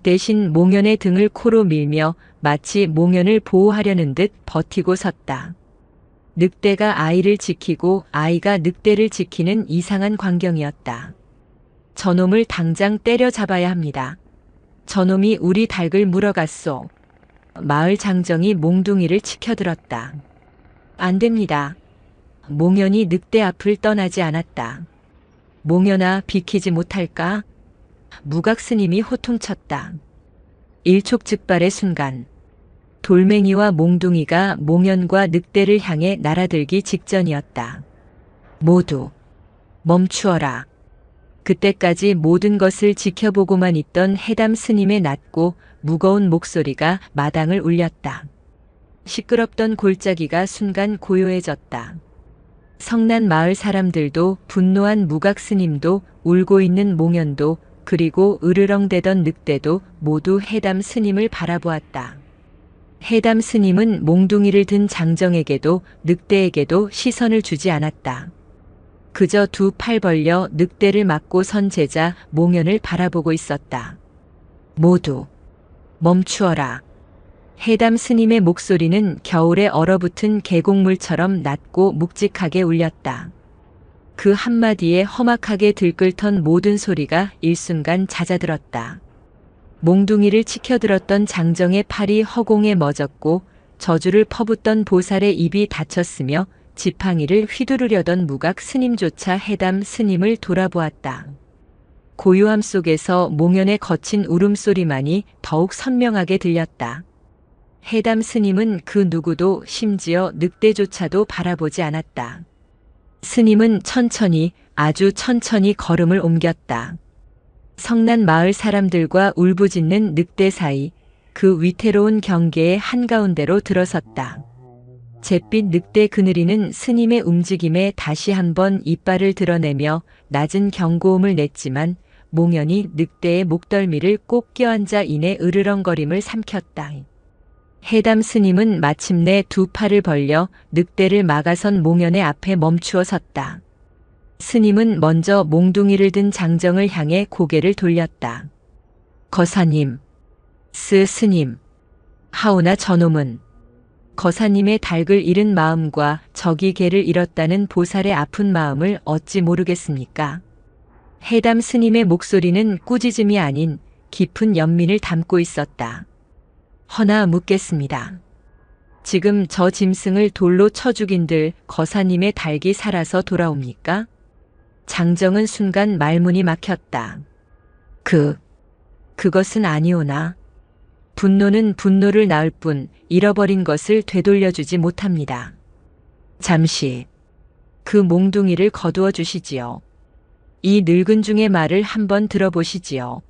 대신 몽현의 등을 코로 밀며 마치 몽현을 보호하려는 듯 버티고 섰다. 늑대가 아이를 지키고 아이가 늑대를 지키는 이상한 광경이었다. 저놈을 당장 때려잡아야 합니다. 저놈이 우리 닭을 물어갔소. 마을 장정이 몽둥이를 치켜들었다. 안 됩니다. 몽현이 늑대 앞을 떠나지 않았다. 몽현아, 비키지 못할까? 무각 스님이 호통쳤다. 일촉즉발의 순간 돌멩이와 몽둥이가 몽현과 늑대를 향해 날아들기 직전이었다. 모두 멈추어라. 그때까지 모든 것을 지켜보고만 있던 해담 스님의 낮고 무거운 목소리가 마당을 울렸다. 시끄럽던 골짜기가 순간 고요해졌다. 성난 마을 사람들도 분노한 무각 스님도 울고 있는 몽현도 그리고 으르렁대던 늑대도 모두 해담 스님을 바라보았다. 해담 스님은 몽둥이를 든 장정에게도 늑대에게도 시선을 주지 않았다. 그저 두 팔 벌려 늑대를 막고 선 제자 몽현을 바라보고 있었다. 모두 멈추어라. 해담 스님의 목소리는 겨울에 얼어붙은 계곡물처럼 낮고 묵직하게 울렸다. 그 한마디에 험악하게 들끓던 모든 소리가 일순간 잦아들었다. 몽둥이를 치켜들었던 장정의 팔이 허공에 멎었고 저주를 퍼붓던 보살의 입이 닫혔으며 지팡이를 휘두르려던 무각 스님조차 해담 스님을 돌아보았다. 고요함 속에서 몽현의 거친 울음소리만이 더욱 선명하게 들렸다. 해담 스님은 그 누구도 심지어 늑대조차도 바라보지 않았다. 스님은 천천히, 아주 천천히 걸음을 옮겼다. 성난 마을 사람들과 울부짖는 늑대 사이 그 위태로운 경계의 한가운데로 들어섰다. 잿빛 늑대 그늘이는 스님의 움직임에 다시 한번 이빨을 드러내며 낮은 경고음을 냈지만 몽현이 늑대의 목덜미를 꼭 껴안자 이내 으르렁거림을 삼켰다. 해담 스님은 마침내 두 팔을 벌려 늑대를 막아선 몽현의 앞에 멈추어 섰다. 스님은 먼저 몽둥이를 든 장정을 향해 고개를 돌렸다. 거사님, 스님, 하오나 저놈은 거사님의 닭을 잃은 마음과 저기 개를 잃었다는 보살의 아픈 마음을 어찌 모르겠습니까? 해담 스님의 목소리는 꾸짖음이 아닌 깊은 연민을 담고 있었다. 허나 묻겠습니다. 지금 저 짐승을 돌로 쳐 죽인들 거사님의 닭이 살아서 돌아옵니까? 장정은 순간 말문이 막혔다. 그것은 아니오나. 분노는 분노를 낳을 뿐 잃어버린 것을 되돌려주지 못합니다. 잠시 그 몽둥이를 거두어 주시지요. 이 늙은 중의 말을 한번 들어보시지요.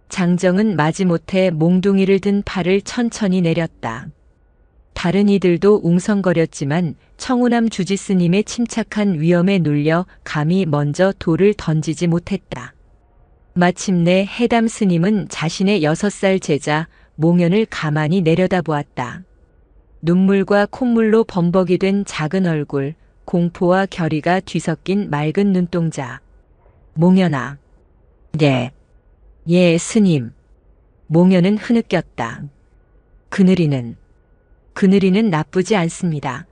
장정은 마지못해 몽둥이를 든 팔을 천천히 내렸다. 다른 이들도 웅성거렸지만 청운함 주지스님의 침착한 위엄에 눌려 감히 먼저 돌을 던지지 못했다. 마침내 해담 스님은 자신의 6살 제자 몽현을 가만히 내려다보았다. 눈물과 콧물로 범벅이 된 작은 얼굴, 공포와 결의가 뒤섞인 맑은 눈동자. 몽현아. 네. 예, 스님. 몽현은 흐느꼈다. 그늘이는 나쁘지 않습니다.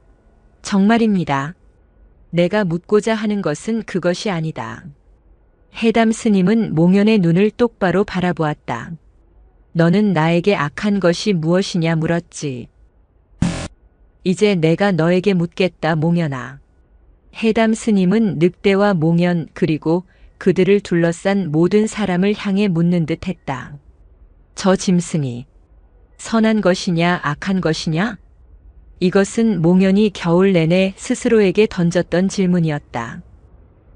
정말입니다. 내가 묻고자 하는 것은 그것이 아니다. 해담 스님은 몽현의 눈을 똑바로 바라보았다. 너는 나에게 악한 것이 무엇이냐 물었지. 이제 내가 너에게 묻겠다, 몽연아. 해담 스님은 늑대와 몽연 그리고 그들을 둘러싼 모든 사람을 향해 묻는 듯 했다. 저 짐승이 선한 것이냐 악한 것이냐? 이것은 몽연이 겨울 내내 스스로에게 던졌던 질문이었다.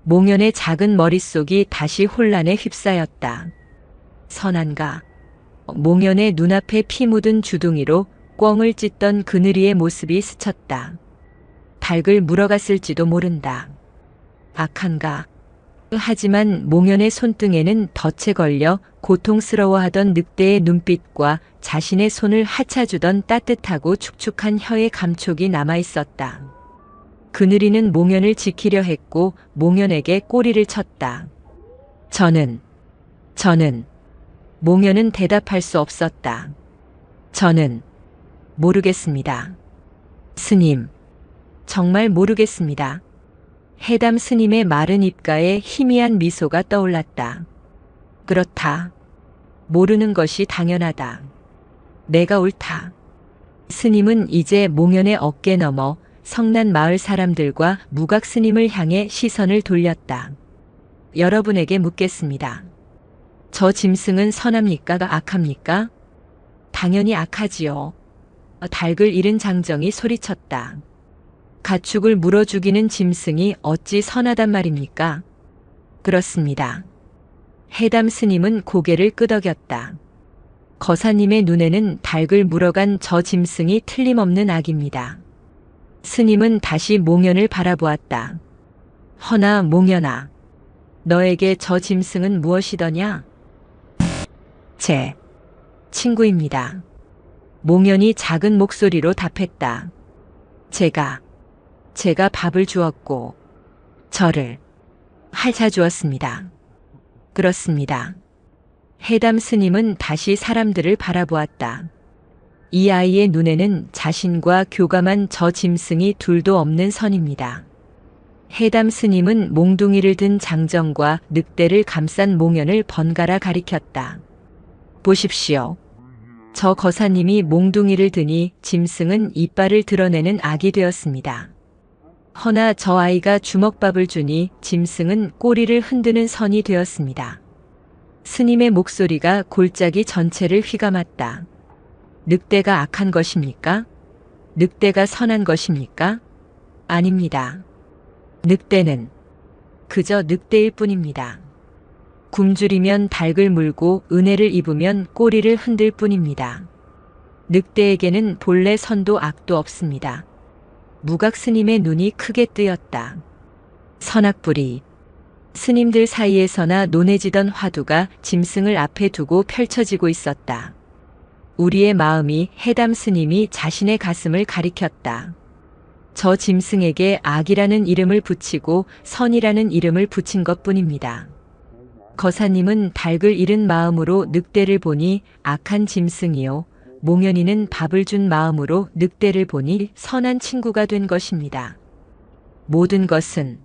몽연의 작은 머릿속이 다시 혼란에 휩싸였다. 선한가? 몽연의 눈앞에 피 묻은 주둥이로 꿩을 찢던 그늘이의 모습이 스쳤다. 닭을 물어갔을지도 모른다. 악한가? 하지만 몽연의 손등에는 덫에 걸려 고통스러워하던 늑대의 눈빛과 자신의 손을 하차주던 따뜻하고 축축한 혀의 감촉이 남아있었다. 그늘이는 몽연을 지키려 했고 몽연에게 꼬리를 쳤다. 저는 몽연은 대답할 수 없었다. 저는 모르겠습니다. 스님, 정말 모르겠습니다. 해담 스님의 마른 입가에 희미한 미소가 떠올랐다. 그렇다. 모르는 것이 당연하다. 내가 옳다. 스님은 이제 몽연의 어깨 너머 성난 마을 사람들과 무각 스님을 향해 시선을 돌렸다. 여러분에게 묻겠습니다. 저 짐승은 선합니까? 악합니까? 당연히 악하지요. 닭을 잃은 장정이 소리쳤다. 가축을 물어 죽이는 짐승이 어찌 선하단 말입니까? 그렇습니다. 해담 스님은 고개를 끄덕였다. 거사님의 눈에는 닭을 물어간 저 짐승이 틀림없는 악입니다. 스님은 다시 몽연을 바라보았다. 허나 몽연아, 너에게 저 짐승은 무엇이더냐? 제 친구입니다. 몽연이 작은 목소리로 답했다. 제가 밥을 주었고 저를 핥아주었습니다. 그렇습니다. 해담 스님은 다시 사람들을 바라보았다. 이 아이의 눈에는 자신과 교감한 저 짐승이 둘도 없는 선입니다. 해담 스님은 몽둥이를 든 장정과 늑대를 감싼 몽연을 번갈아 가리켰다. 보십시오. 저 거사님이 몽둥이를 드니 짐승은 이빨을 드러내는 악이 되었습니다. 허나 저 아이가 주먹밥을 주니 짐승은 꼬리를 흔드는 선이 되었습니다. 스님의 목소리가 골짜기 전체를 휘감았다. 늑대가 악한 것입니까? 늑대가 선한 것입니까? 아닙니다. 늑대는 그저 늑대일 뿐입니다. 굶주리면 닭을 물고 은혜를 입으면 꼬리를 흔들 뿐입니다. 늑대에게는 본래 선도 악도 없습니다. 무각 스님의 눈이 크게 뜨였다. 선악불이. 스님들 사이에서나 논해지던 화두가 짐승을 앞에 두고 펼쳐지고 있었다. 우리의 마음이 해담 스님이 자신의 가슴을 가리켰다. 저 짐승에게 악이라는 이름을 붙이고 선이라는 이름을 붙인 것뿐입니다. 거사님은 닭을 잃은 마음으로 늑대를 보니 악한 짐승이요. 몽연이는 밥을 준 마음으로 늑대를 보니 선한 친구가 된 것입니다. 모든 것은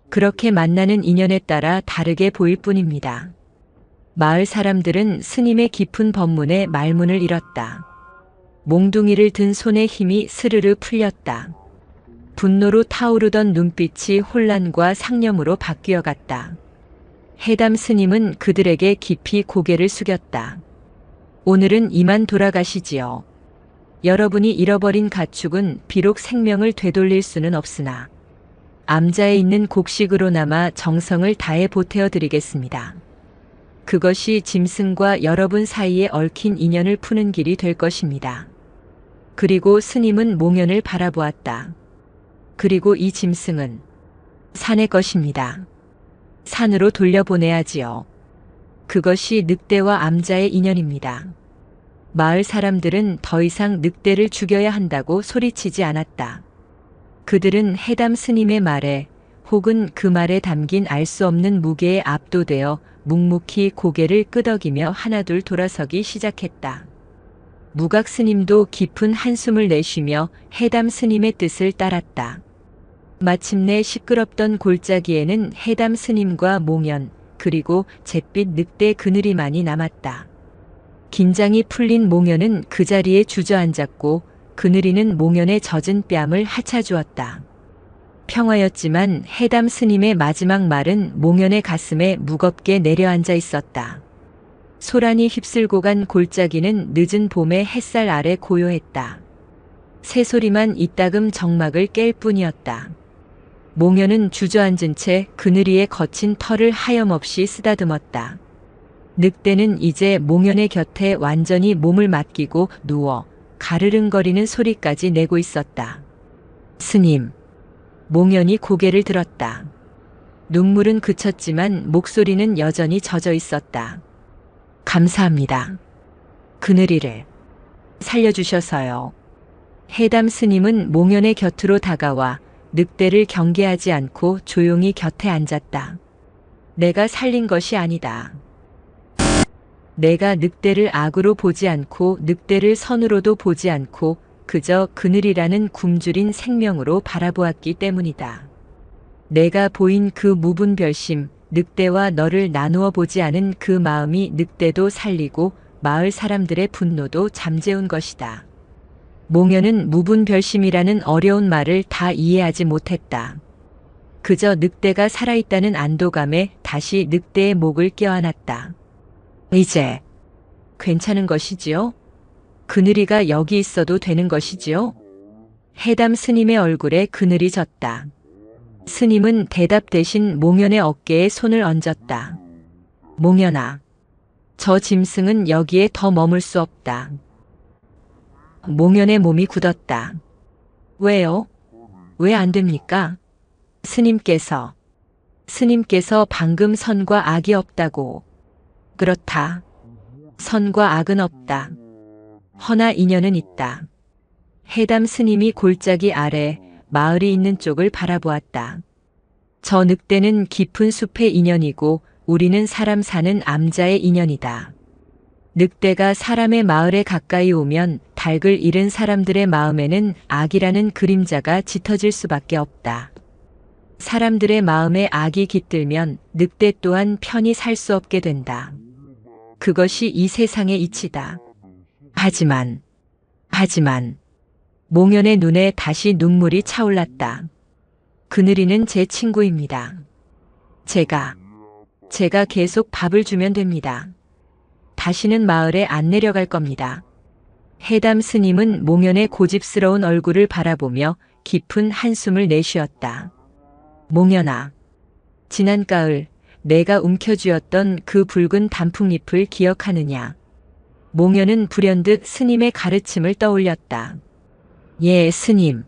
그렇게 만나는 인연에 따라 다르게 보일 뿐입니다. 마을 사람들은 스님의 깊은 법문에 말문을 잃었다. 몽둥이를 든 손의 힘이 스르르 풀렸다. 분노로 타오르던 눈빛이 혼란과 상념으로 바뀌어갔다. 해담 스님은 그들에게 깊이 고개를 숙였다. 오늘은 이만 돌아가시지요. 여러분이 잃어버린 가축은 비록 생명을 되돌릴 수는 없으나 암자에 있는 곡식으로나마 정성을 다해 보태어 드리겠습니다. 그것이 짐승과 여러분 사이에 얽힌 인연을 푸는 길이 될 것입니다. 그리고 스님은 몽연을 바라보았다. 그리고 이 짐승은 산의 것입니다. 산으로 돌려보내야지요. 그것이 늑대와 암자의 인연입니다. 마을 사람들은 더 이상 늑대를 죽여야 한다고 소리치지 않았다. 그들은 해담 스님의 말에 혹은 그 말에 담긴 알 수 없는 무게에 압도되어 묵묵히 고개를 끄덕이며 하나둘 돌아서기 시작했다. 무각 스님도 깊은 한숨을 내쉬며 해담 스님의 뜻을 따랐다. 마침내 시끄럽던 골짜기에는 해담 스님과 몽연 그리고 잿빛 늑대 그늘이만이 남았다. 긴장이 풀린 몽현은 그 자리에 주저앉았고 그늘이는 몽현의 젖은 뺨을 하차주었다. 평화였지만 해담 스님의 마지막 말은 몽현의 가슴에 무겁게 내려앉아 있었다. 소란이 휩쓸고 간 골짜기는 늦은 봄의 햇살 아래 고요했다. 새소리만 이따금 정막을 깰 뿐이었다. 몽현은 주저앉은 채 그늘이의 거친 털을 하염없이 쓰다듬었다. 늑대는 이제 몽현의 곁에 완전히 몸을 맡기고 누워 가르릉거리는 소리까지 내고 있었다. 스님. 몽현이 고개를 들었다. 눈물은 그쳤지만 목소리는 여전히 젖어 있었다. 감사합니다. 그늘이를 살려주셔서요. 해담 스님은 몽현의 곁으로 다가와 늑대를 경계하지 않고 조용히 곁에 앉았다. 내가 살린 것이 아니다. 내가 늑대를 악으로 보지 않고 늑대를 선으로도 보지 않고 그저 그늘이라는 굶주린 생명으로 바라보았기 때문이다. 내가 보인 그 무분별심, 늑대와 너를 나누어 보지 않은 그 마음이 늑대도 살리고 마을 사람들의 분노도 잠재운 것이다. 몽현은 무분별심이라는 어려운 말을 다 이해하지 못했다. 그저 늑대가 살아있다는 안도감에 다시 늑대의 목을 껴안았다. 이제 괜찮은 것이지요? 그늘이가 여기 있어도 되는 것이지요? 해담 스님의 얼굴에 그늘이 졌다. 스님은 대답 대신 몽현의 어깨에 손을 얹었다. 몽현아, 저 짐승은 여기에 더 머물 수 없다. 몽현의 몸이 굳었다. 왜요? 왜 안 됩니까? 스님께서 방금 선과 악이 없다고. 그렇다. 선과 악은 없다. 허나 인연은 있다. 해담 스님이 골짜기 아래 마을이 있는 쪽을 바라보았다. 저 늑대는 깊은 숲의 인연이고 우리는 사람 사는 암자의 인연이다. 늑대가 사람의 마을에 가까이 오면 닭을 잃은 사람들의 마음에는 악이라는 그림자가 짙어질 수밖에 없다. 사람들의 마음에 악이 깃들면 늑대 또한 편히 살 수 없게 된다. 그것이 이 세상의 이치다. 하지만 몽현의 눈에 다시 눈물이 차올랐다. 그늘이는 제 친구입니다. 제가 계속 밥을 주면 됩니다. 다시는 마을에 안 내려갈 겁니다. 해담 스님은 몽현의 고집스러운 얼굴을 바라보며 깊은 한숨을 내쉬었다. 몽현아, 지난 가을 내가 움켜쥐었던 그 붉은 단풍잎을 기억하느냐? 몽현은 불현듯 스님의 가르침을 떠올렸다. 예, 스님.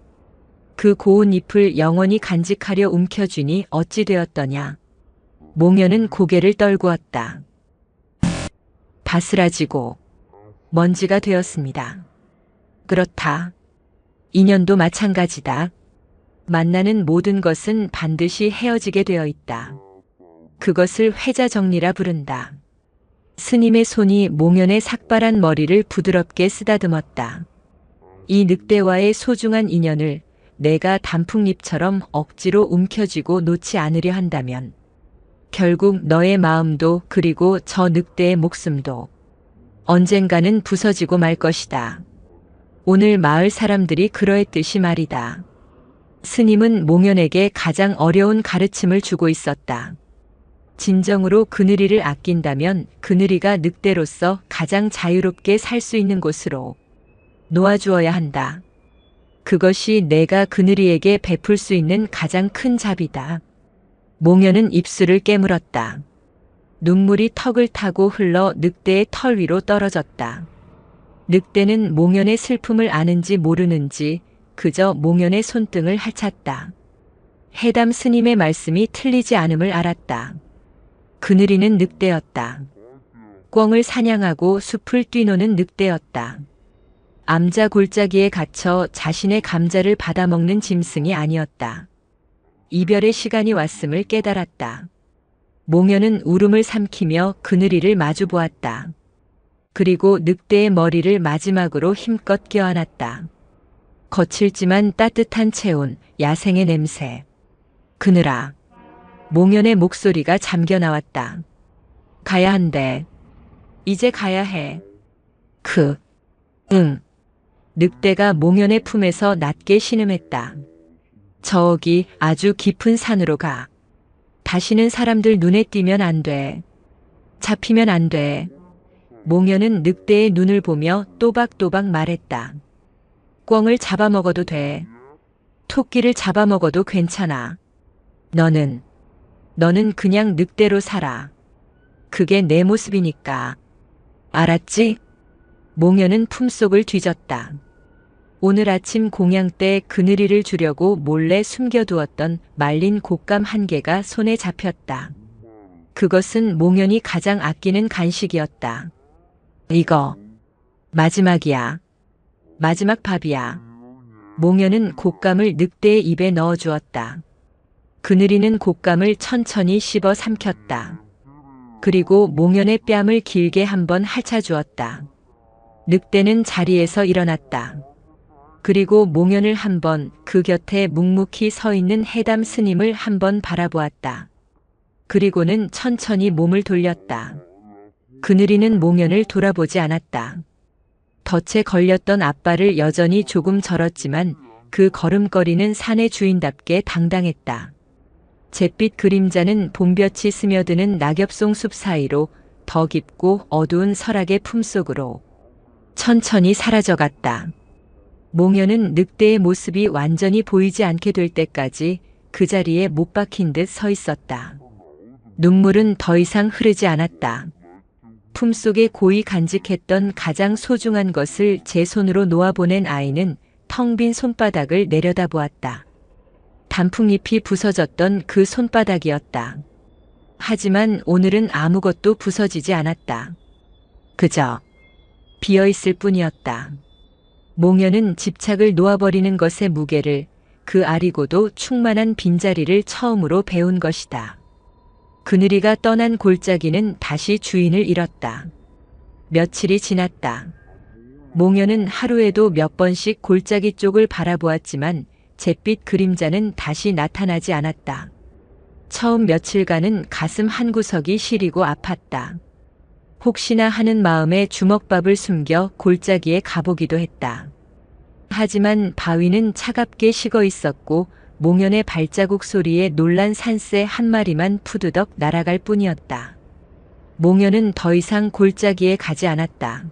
그 고운 잎을 영원히 간직하려 움켜쥐니 어찌 되었더냐? 몽현은 고개를 떨구었다. 바스라지고 먼지가 되었습니다. 그렇다. 인연도 마찬가지다. 만나는 모든 것은 반드시 헤어지게 되어 있다. 그것을 회자정리라 부른다. 스님의 손이 몽현의 삭발한 머리를 부드럽게 쓰다듬었다. 이 늑대와의 소중한 인연을 내가 단풍잎처럼 억지로 움켜쥐고 놓지 않으려 한다면 결국 너의 마음도 그리고 저 늑대의 목숨도 언젠가는 부서지고 말 것이다. 오늘 마을 사람들이 그러했듯이 말이다. 스님은 몽현에게 가장 어려운 가르침을 주고 있었다. 진정으로 그늘이를 아낀다면 그늘이가 늑대로서 가장 자유롭게 살 수 있는 곳으로 놓아주어야 한다. 그것이 내가 그늘이에게 베풀 수 있는 가장 큰 자비다. 몽현은 입술을 깨물었다. 눈물이 턱을 타고 흘러 늑대의 털 위로 떨어졌다. 늑대는 몽현의 슬픔을 아는지 모르는지 그저 몽현의 손등을 핥았다. 해담 스님의 말씀이 틀리지 않음을 알았다. 그늘이는 늑대였다. 꿩을 사냥하고 숲을 뛰노는 늑대였다. 암자 골짜기에 갇혀 자신의 감자를 받아먹는 짐승이 아니었다. 이별의 시간이 왔음을 깨달았다. 몽현은 울음을 삼키며 그늘이를 마주보았다. 그리고 늑대의 머리를 마지막으로 힘껏 껴안았다. 거칠지만 따뜻한 체온, 야생의 냄새. 그늘아. 몽현의 목소리가 잠겨 나왔다. 가야 한대. 이제 가야 해. 응. 늑대가 몽연의 품에서 낮게 신음했다. 저기 아주 깊은 산으로 가. 다시는 사람들 눈에 띄면 안 돼. 잡히면 안 돼. 몽연은 늑대의 눈을 보며 또박또박 말했다. 꿩을 잡아먹어도 돼. 토끼를 잡아먹어도 괜찮아. 너는 그냥 늑대로 살아. 그게 내 모습이니까. 알았지? 몽연은 품속을 뒤졌다. 오늘 아침 공양 때 그늘이를 주려고 몰래 숨겨두었던 말린 곶감 한 개가 손에 잡혔다. 그것은 몽연이 가장 아끼는 간식이었다. 이거 마지막이야. 마지막 밥이야. 몽연은 곶감을 늑대의 입에 넣어주었다. 그늘이는 곶감을 천천히 씹어 삼켰다. 그리고 몽연의 뺨을 길게 한번 핥아주었다. 늑대는 자리에서 일어났다. 그리고 몽연을 한번 그 곁에 묵묵히 서 있는 해담 스님을 한번 바라보았다. 그리고는 천천히 몸을 돌렸다. 그늘이는 몽연을 돌아보지 않았다. 덫에 걸렸던 앞발을 여전히 조금 절었지만 그 걸음걸이는 산의 주인답게 당당했다. 잿빛 그림자는 봄볕이 스며드는 낙엽송 숲 사이로 더 깊고 어두운 설악의 품속으로 천천히 사라져갔다. 몽연은 늑대의 모습이 완전히 보이지 않게 될 때까지 그 자리에 못 박힌 듯 서 있었다. 눈물은 더 이상 흐르지 않았다. 품속에 고이 간직했던 가장 소중한 것을 제 손으로 놓아보낸 아이는 텅 빈 손바닥을 내려다보았다. 단풍잎이 부서졌던 그 손바닥이었다. 하지만 오늘은 아무것도 부서지지 않았다. 그저 비어있을 뿐이었다. 몽연은 집착을 놓아버리는 것의 무게를, 그 아리고도 충만한 빈자리를 처음으로 배운 것이다. 그늘이가 떠난 골짜기는 다시 주인을 잃었다. 며칠이 지났다. 몽연은 하루에도 몇 번씩 골짜기 쪽을 바라보았지만 잿빛 그림자는 다시 나타나지 않았다. 처음 며칠간은 가슴 한구석이 시리고 아팠다. 혹시나 하는 마음에 주먹밥을 숨겨 골짜기에 가보기도 했다. 하지만 바위는 차갑게 식어 있었고 몽연의 발자국 소리에 놀란 산새 한 마리만 푸드덕 날아갈 뿐이었다. 몽연은 더 이상 골짜기에 가지 않았다.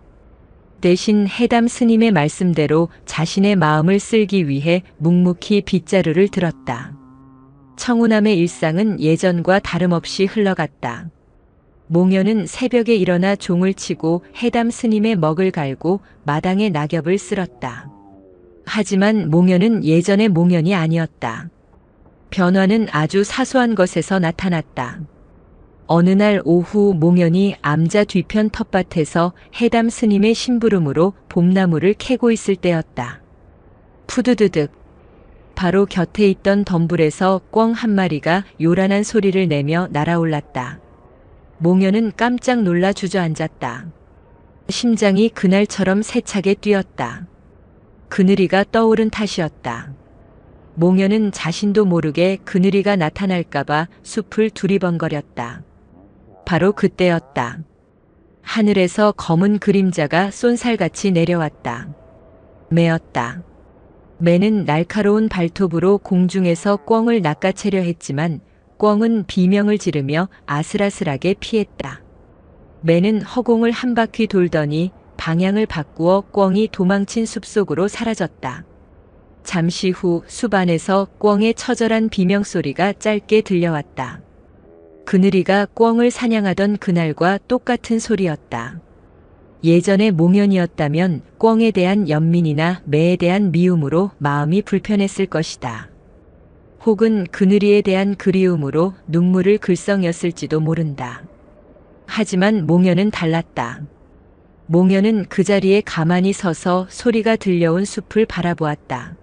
대신 해담 스님의 말씀대로 자신의 마음을 쓸기 위해 묵묵히 빗자루를 들었다. 청운함의 일상은 예전과 다름없이 흘러갔다. 몽연은 새벽에 일어나 종을 치고 해담 스님의 먹을 갈고 마당에 낙엽을 쓸었다. 하지만 몽연은 예전의 몽연이 아니었다. 변화는 아주 사소한 것에서 나타났다. 어느 날 오후 몽연이 암자 뒤편 텃밭에서 해담 스님의 심부름으로 봄나무를 캐고 있을 때였다. 푸드드득. 바로 곁에 있던 덤불에서 꿩 한 마리가 요란한 소리를 내며 날아올랐다. 몽연은 깜짝 놀라 주저앉았다. 심장이 그날처럼 세차게 뛰었다. 그늘이가 떠오른 탓이었다. 몽연은 자신도 모르게 그늘이가 나타날까봐 숲을 두리번거렸다. 바로 그때였다. 하늘에서 검은 그림자가 쏜살같이 내려왔다. 매였다. 매는 날카로운 발톱으로 공중에서 꿩을 낚아채려 했지만 꿩은 비명을 지르며 아슬아슬하게 피했다. 매는 허공을 한 바퀴 돌더니 방향을 바꾸어 꿩이 도망친 숲속으로 사라졌다. 잠시 후 숲 안에서 꿩의 처절한 비명소리가 짧게 들려왔다. 그늘이가 꿩을 사냥하던 그날과 똑같은 소리였다. 예전의 몽연이었다면 꿩에 대한 연민이나 매에 대한 미움으로 마음이 불편했을 것이다. 혹은 그늘이에 대한 그리움으로 눈물을 글썽였을지도 모른다. 하지만 몽연은 달랐다. 몽연은 그 자리에 가만히 서서 소리가 들려온 숲을 바라보았다.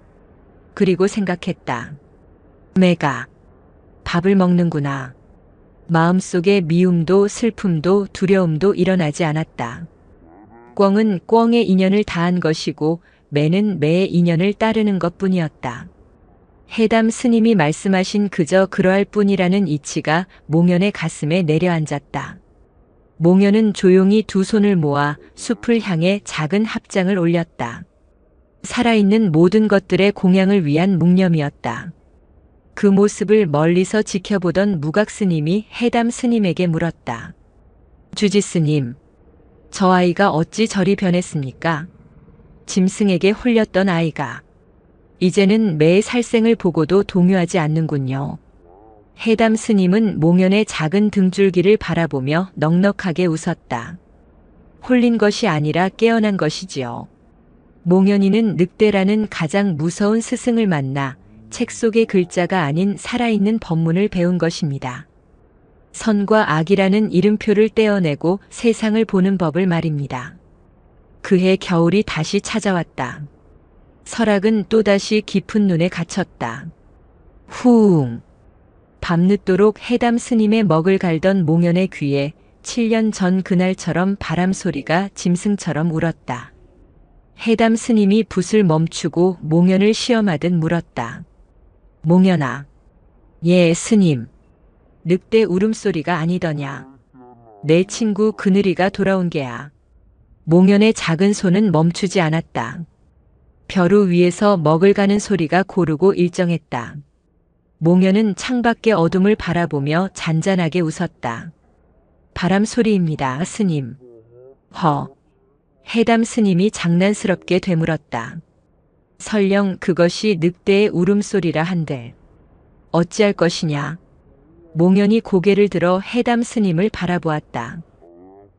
그리고 생각했다. 매가 밥을 먹는구나. 마음속에 미움도 슬픔도 두려움도 일어나지 않았다. 꿩은 꿩의 인연을 다한 것이고 매는 매의 인연을 따르는 것뿐이었다. 해담 스님이 말씀하신 그저 그러할 뿐이라는 이치가 몽연의 가슴에 내려앉았다. 몽현은 조용히 두 손을 모아 숲을 향해 작은 합장을 올렸다. 살아있는 모든 것들의 공양을 위한 묵념이었다. 그 모습을 멀리서 지켜보던 무각 스님이 해담 스님에게 물었다. 주지 스님, 저 아이가 어찌 저리 변했습니까? 짐승에게 홀렸던 아이가 이제는 매의 살생을 보고도 동요하지 않는군요. 해담 스님은 몽현의 작은 등줄기를 바라보며 넉넉하게 웃었다. 홀린 것이 아니라 깨어난 것이지요. 몽현이는 늑대라는 가장 무서운 스승을 만나 책 속의 글자가 아닌 살아있는 법문을 배운 것입니다. 선과 악이라는 이름표를 떼어내고 세상을 보는 법을 말입니다. 그해 겨울이 다시 찾아왔다. 설악은 또다시 깊은 눈에 갇혔다. 후웅. 밤늦도록 해담 스님의 먹을 갈던 몽현의 귀에 7년 전 그날처럼 바람 소리가 짐승처럼 울었다. 해담 스님이 붓을 멈추고 몽현을 시험하듯 물었다. 몽현아. 예, 스님. 늑대 울음소리가 아니더냐. 내 친구 그늘이가 돌아온 게야. 몽현의 작은 손은 멈추지 않았다. 벼루 위에서 먹을 가는 소리가 고르고 일정했다. 몽현은 창밖의 어둠을 바라보며 잔잔하게 웃었다. 바람 소리입니다, 스님. 허. 해담 스님이 장난스럽게 되물었다. 설령 그것이 늑대의 울음소리라 한들 어찌할 것이냐. 몽현이 고개를 들어 해담 스님을 바라보았다.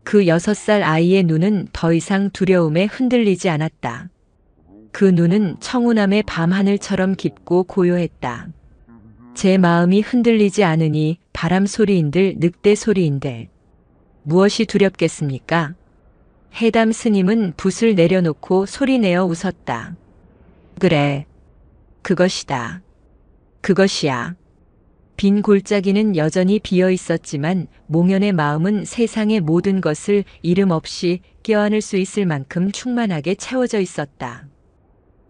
그 6살 아이의 눈은 더 이상 두려움에 흔들리지 않았다. 그 눈은 청운함의 밤하늘처럼 깊고 고요했다. 제 마음이 흔들리지 않으니 바람 소리인들 늑대 소리인들 무엇이 두렵겠습니까? 해담 스님은 붓을 내려놓고 소리내어 웃었다. 그래. 그것이다. 그것이야. 빈 골짜기는 여전히 비어 있었지만 몽현의 마음은 세상의 모든 것을 이름 없이 껴안을 수 있을 만큼 충만하게 채워져 있었다.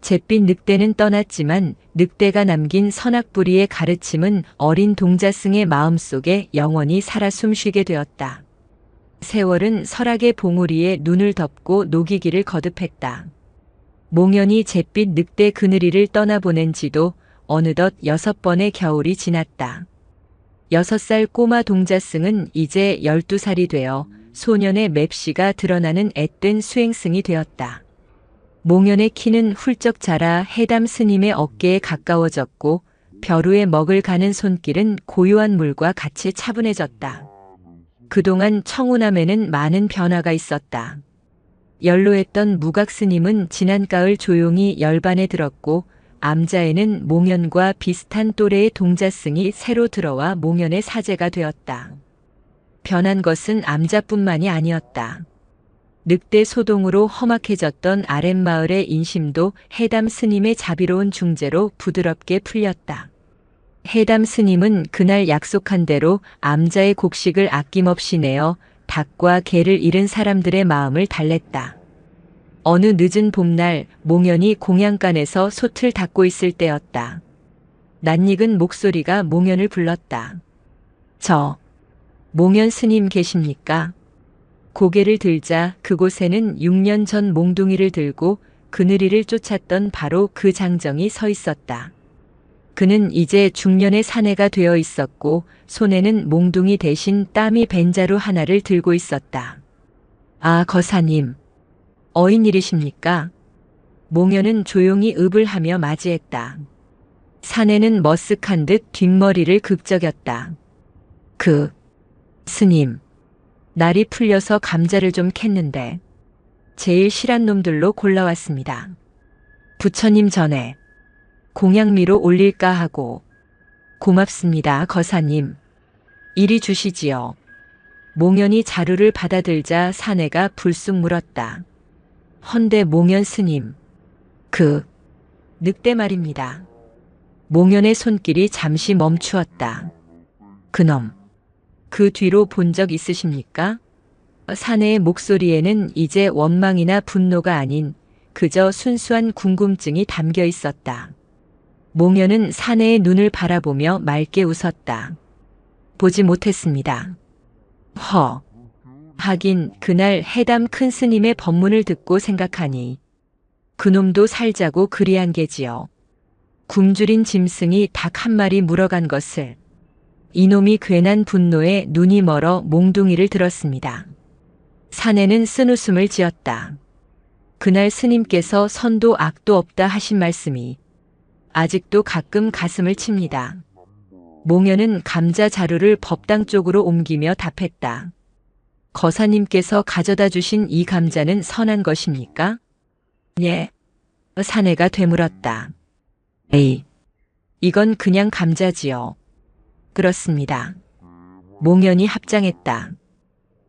잿빛 늑대는 떠났지만 늑대가 남긴 선악부리의 가르침은 어린 동자승의 마음속에 영원히 살아 숨쉬게 되었다. 세월은 설악의 봉우리에 눈을 덮고 녹이기를 거듭했다. 몽현이 잿빛 늑대 그늘이를 떠나보낸 지도 어느덧 6번의 겨울이 지났다. 6살 꼬마 동자승은 이제 12살이 되어 소년의 맵시가 드러나는 앳된 수행승이 되었다. 몽현의 키는 훌쩍 자라 해담 스님의 어깨에 가까워졌고 벼루에 먹을 가는 손길은 고요한 물과 같이 차분해졌다. 그동안 청운함에는 많은 변화가 있었다. 연로했던 무각 스님은 지난 가을 조용히 열반에 들었고 암자에는 몽현과 비슷한 또래의 동자승이 새로 들어와 몽현의 사제가 되었다. 변한 것은 암자뿐만이 아니었다. 늑대 소동으로 험악해졌던 아랫마을의 인심도 해담 스님의 자비로운 중재로 부드럽게 풀렸다. 해담 스님은 그날 약속한 대로 암자의 곡식을 아낌없이 내어 닭과 개를 잃은 사람들의 마음을 달랬다. 어느 늦은 봄날 몽현이 공양간에서 솥을 닦고 있을 때였다. 낯익은 목소리가 몽현을 불렀다. 저 몽현 스님 계십니까? 고개를 들자 그곳에는 6년 전 몽둥이를 들고 그늘이를 쫓았던 바로 그 장정이 서 있었다. 그는 이제 중년의 사내가 되어 있었고 손에는 몽둥이 대신 땀이 밴 자루 하나를 들고 있었다. 아, 거사님. 어인일이십니까? 몽현은 조용히 읍을 하며 맞이했다. 사내는 머쓱한 듯 뒷머리를 극적였다. 스님. 날이 풀려서 감자를 좀 캤는데 제일 실한 놈들로 골라왔습니다. 부처님 전에 공양미로 올릴까 하고. 고맙습니다, 거사님. 이리 주시지요. 몽현이 자루를 받아들자 사내가 불쑥 물었다. 헌데 몽현 스님. 늑대 말입니다. 몽현의 손길이 잠시 멈추었다. 그놈. 그 뒤로 본 적 있으십니까? 사내의 목소리에는 이제 원망이나 분노가 아닌 그저 순수한 궁금증이 담겨 있었다. 몽현은 사내의 눈을 바라보며 맑게 웃었다. 보지 못했습니다. 하긴 그날 해담 큰 스님의 법문을 듣고 생각하니 그놈도 살자고 그리한 게지요. 굶주린 짐승이 닭 한 마리 물어간 것을 이놈이 괜한 분노에 눈이 멀어 몽둥이를 들었습니다. 사내는 쓴웃음을 지었다. 그날 스님께서 선도 악도 없다 하신 말씀이 아직도 가끔 가슴을 칩니다. 몽연은 감자 자루를 법당 쪽으로 옮기며 답했다. 거사님께서 가져다 주신 이 감자는 선한 것입니까? 예. 사내가 되물었다. 에이, 이건 그냥 감자지요. 그렇습니다. 몽연이 합장했다.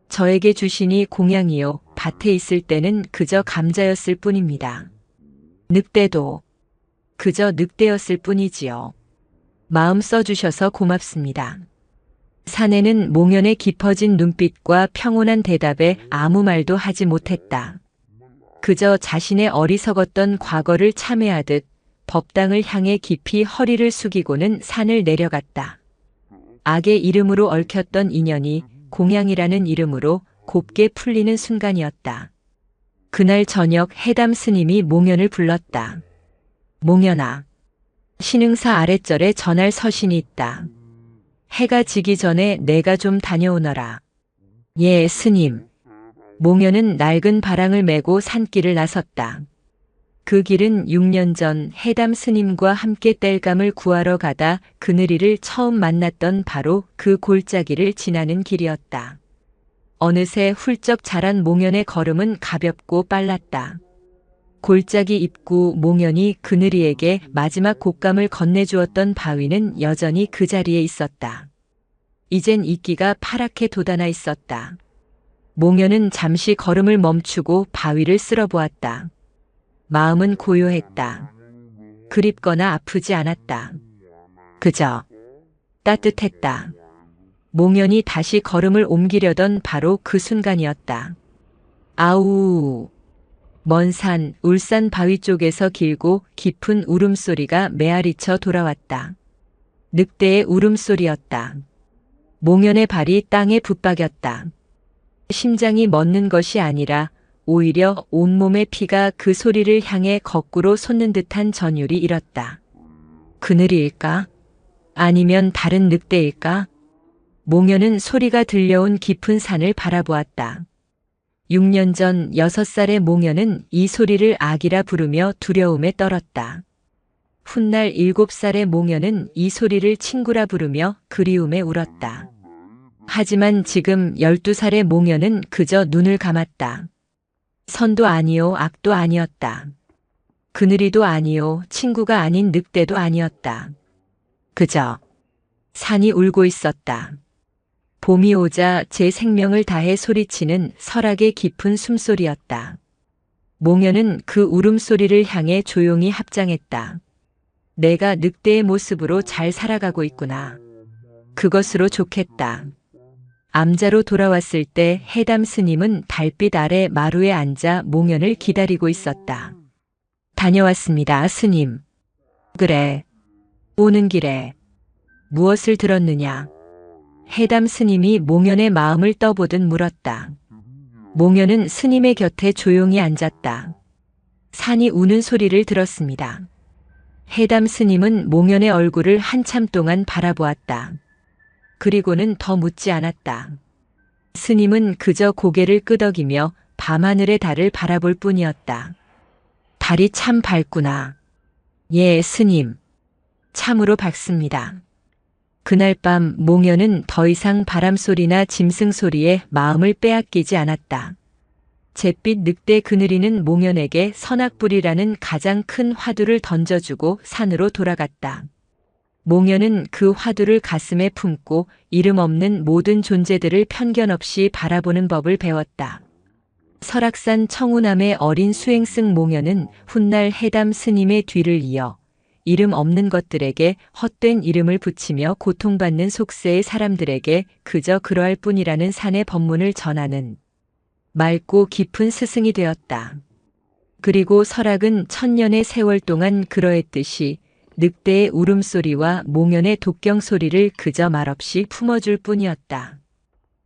저에게 주시니 공양이요. 밭에 있을 때는 그저 감자였을 뿐입니다. 늑대도 그저 늑대였을 뿐이지요. 마음 써주셔서 고맙습니다. 사내는 몽연의 깊어진 눈빛과 평온한 대답에 아무 말도 하지 못했다. 그저 자신의 어리석었던 과거를 참회하듯 법당을 향해 깊이 허리를 숙이고는 산을 내려갔다. 악의 이름으로 얽혔던 인연이 공양이라는 이름으로 곱게 풀리는 순간이었다. 그날 저녁 해담 스님이 몽연을 불렀다. 몽연아, 신흥사 아랫절에 전할 서신이 있다. 해가 지기 전에 내가 좀 다녀오너라. 예, 스님. 몽연은 낡은 바랑을 메고 산길을 나섰다. 그 길은 6년 전 해담 스님과 함께 땔감을 구하러 가다 그늘이를 처음 만났던 바로 그 골짜기를 지나는 길이었다. 어느새 훌쩍 자란 몽연의 걸음은 가볍고 빨랐다. 골짜기 입구 몽연이 그늘이에게 마지막 곶감을 건네주었던 바위는 여전히 그 자리에 있었다. 이젠 이끼가 파랗게 돋아나 있었다. 몽연은 잠시 걸음을 멈추고 바위를 쓸어보았다. 마음은 고요했다. 그립거나 아프지 않았다. 그저 따뜻했다. 몽연이 다시 걸음을 옮기려던 바로 그 순간이었다. 아우! 먼 산, 울산 바위 쪽에서 길고 깊은 울음소리가 메아리쳐 돌아왔다. 늑대의 울음소리였다. 몽연의 발이 땅에 붙박였다. 심장이 멎는 것이 아니라 오히려 온몸의 피가 그 소리를 향해 거꾸로 솟는 듯한 전율이 일었다. 그늘일까? 아니면 다른 늑대일까? 몽연은 소리가 들려온 깊은 산을 바라보았다. 6년 전 6살의 몽연은 이 소리를 악이라 부르며 두려움에 떨었다. 훗날 7살의 몽연은 이 소리를 친구라 부르며 그리움에 울었다. 하지만 지금 12살의 몽연은 그저 눈을 감았다. 선도 아니요 악도 아니었다. 그늘이도 아니요 친구가 아닌 늑대도 아니었다. 그저 산이 울고 있었다. 봄이 오자 제 생명을 다해 소리치는 설악의 깊은 숨소리였다. 몽연은 그 울음소리를 향해 조용히 합장했다. 내가 늑대의 모습으로 잘 살아가고 있구나. 그것으로 좋겠다. 암자로 돌아왔을 때 해담 스님은 달빛 아래 마루에 앉아 몽연을 기다리고 있었다. 다녀왔습니다, 스님. 그래. 오는 길에 무엇을 들었느냐? 해담 스님이 몽연의 마음을 떠보듯 물었다. 몽연은 스님의 곁에 조용히 앉았다. 산이 우는 소리를 들었습니다. 해담 스님은 몽연의 얼굴을 한참 동안 바라보았다. 그리고는 더 묻지 않았다. 스님은 그저 고개를 끄덕이며 밤하늘의 달을 바라볼 뿐이었다. 달이 참 밝구나. 예, 스님. 참으로 밝습니다. 그날 밤 몽연은 더 이상 바람소리나 짐승소리에 마음을 빼앗기지 않았다. 잿빛 늑대 그늘이는 몽연에게 선악불이라는 가장 큰 화두를 던져주고 산으로 돌아갔다. 몽연은 그 화두를 가슴에 품고 이름 없는 모든 존재들을 편견 없이 바라보는 법을 배웠다. 설악산 청우남의 어린 수행승 몽연은 훗날 해담 스님의 뒤를 이어 이름 없는 것들에게 헛된 이름을 붙이며 고통받는 속세의 사람들에게 그저 그러할 뿐이라는 산의 법문을 전하는 맑고 깊은 스승이 되었다. 그리고 설악은 천년의 세월 동안 그러했듯이 늑대의 울음소리와 몽연의 독경소리를 그저 말없이 품어줄 뿐이었다.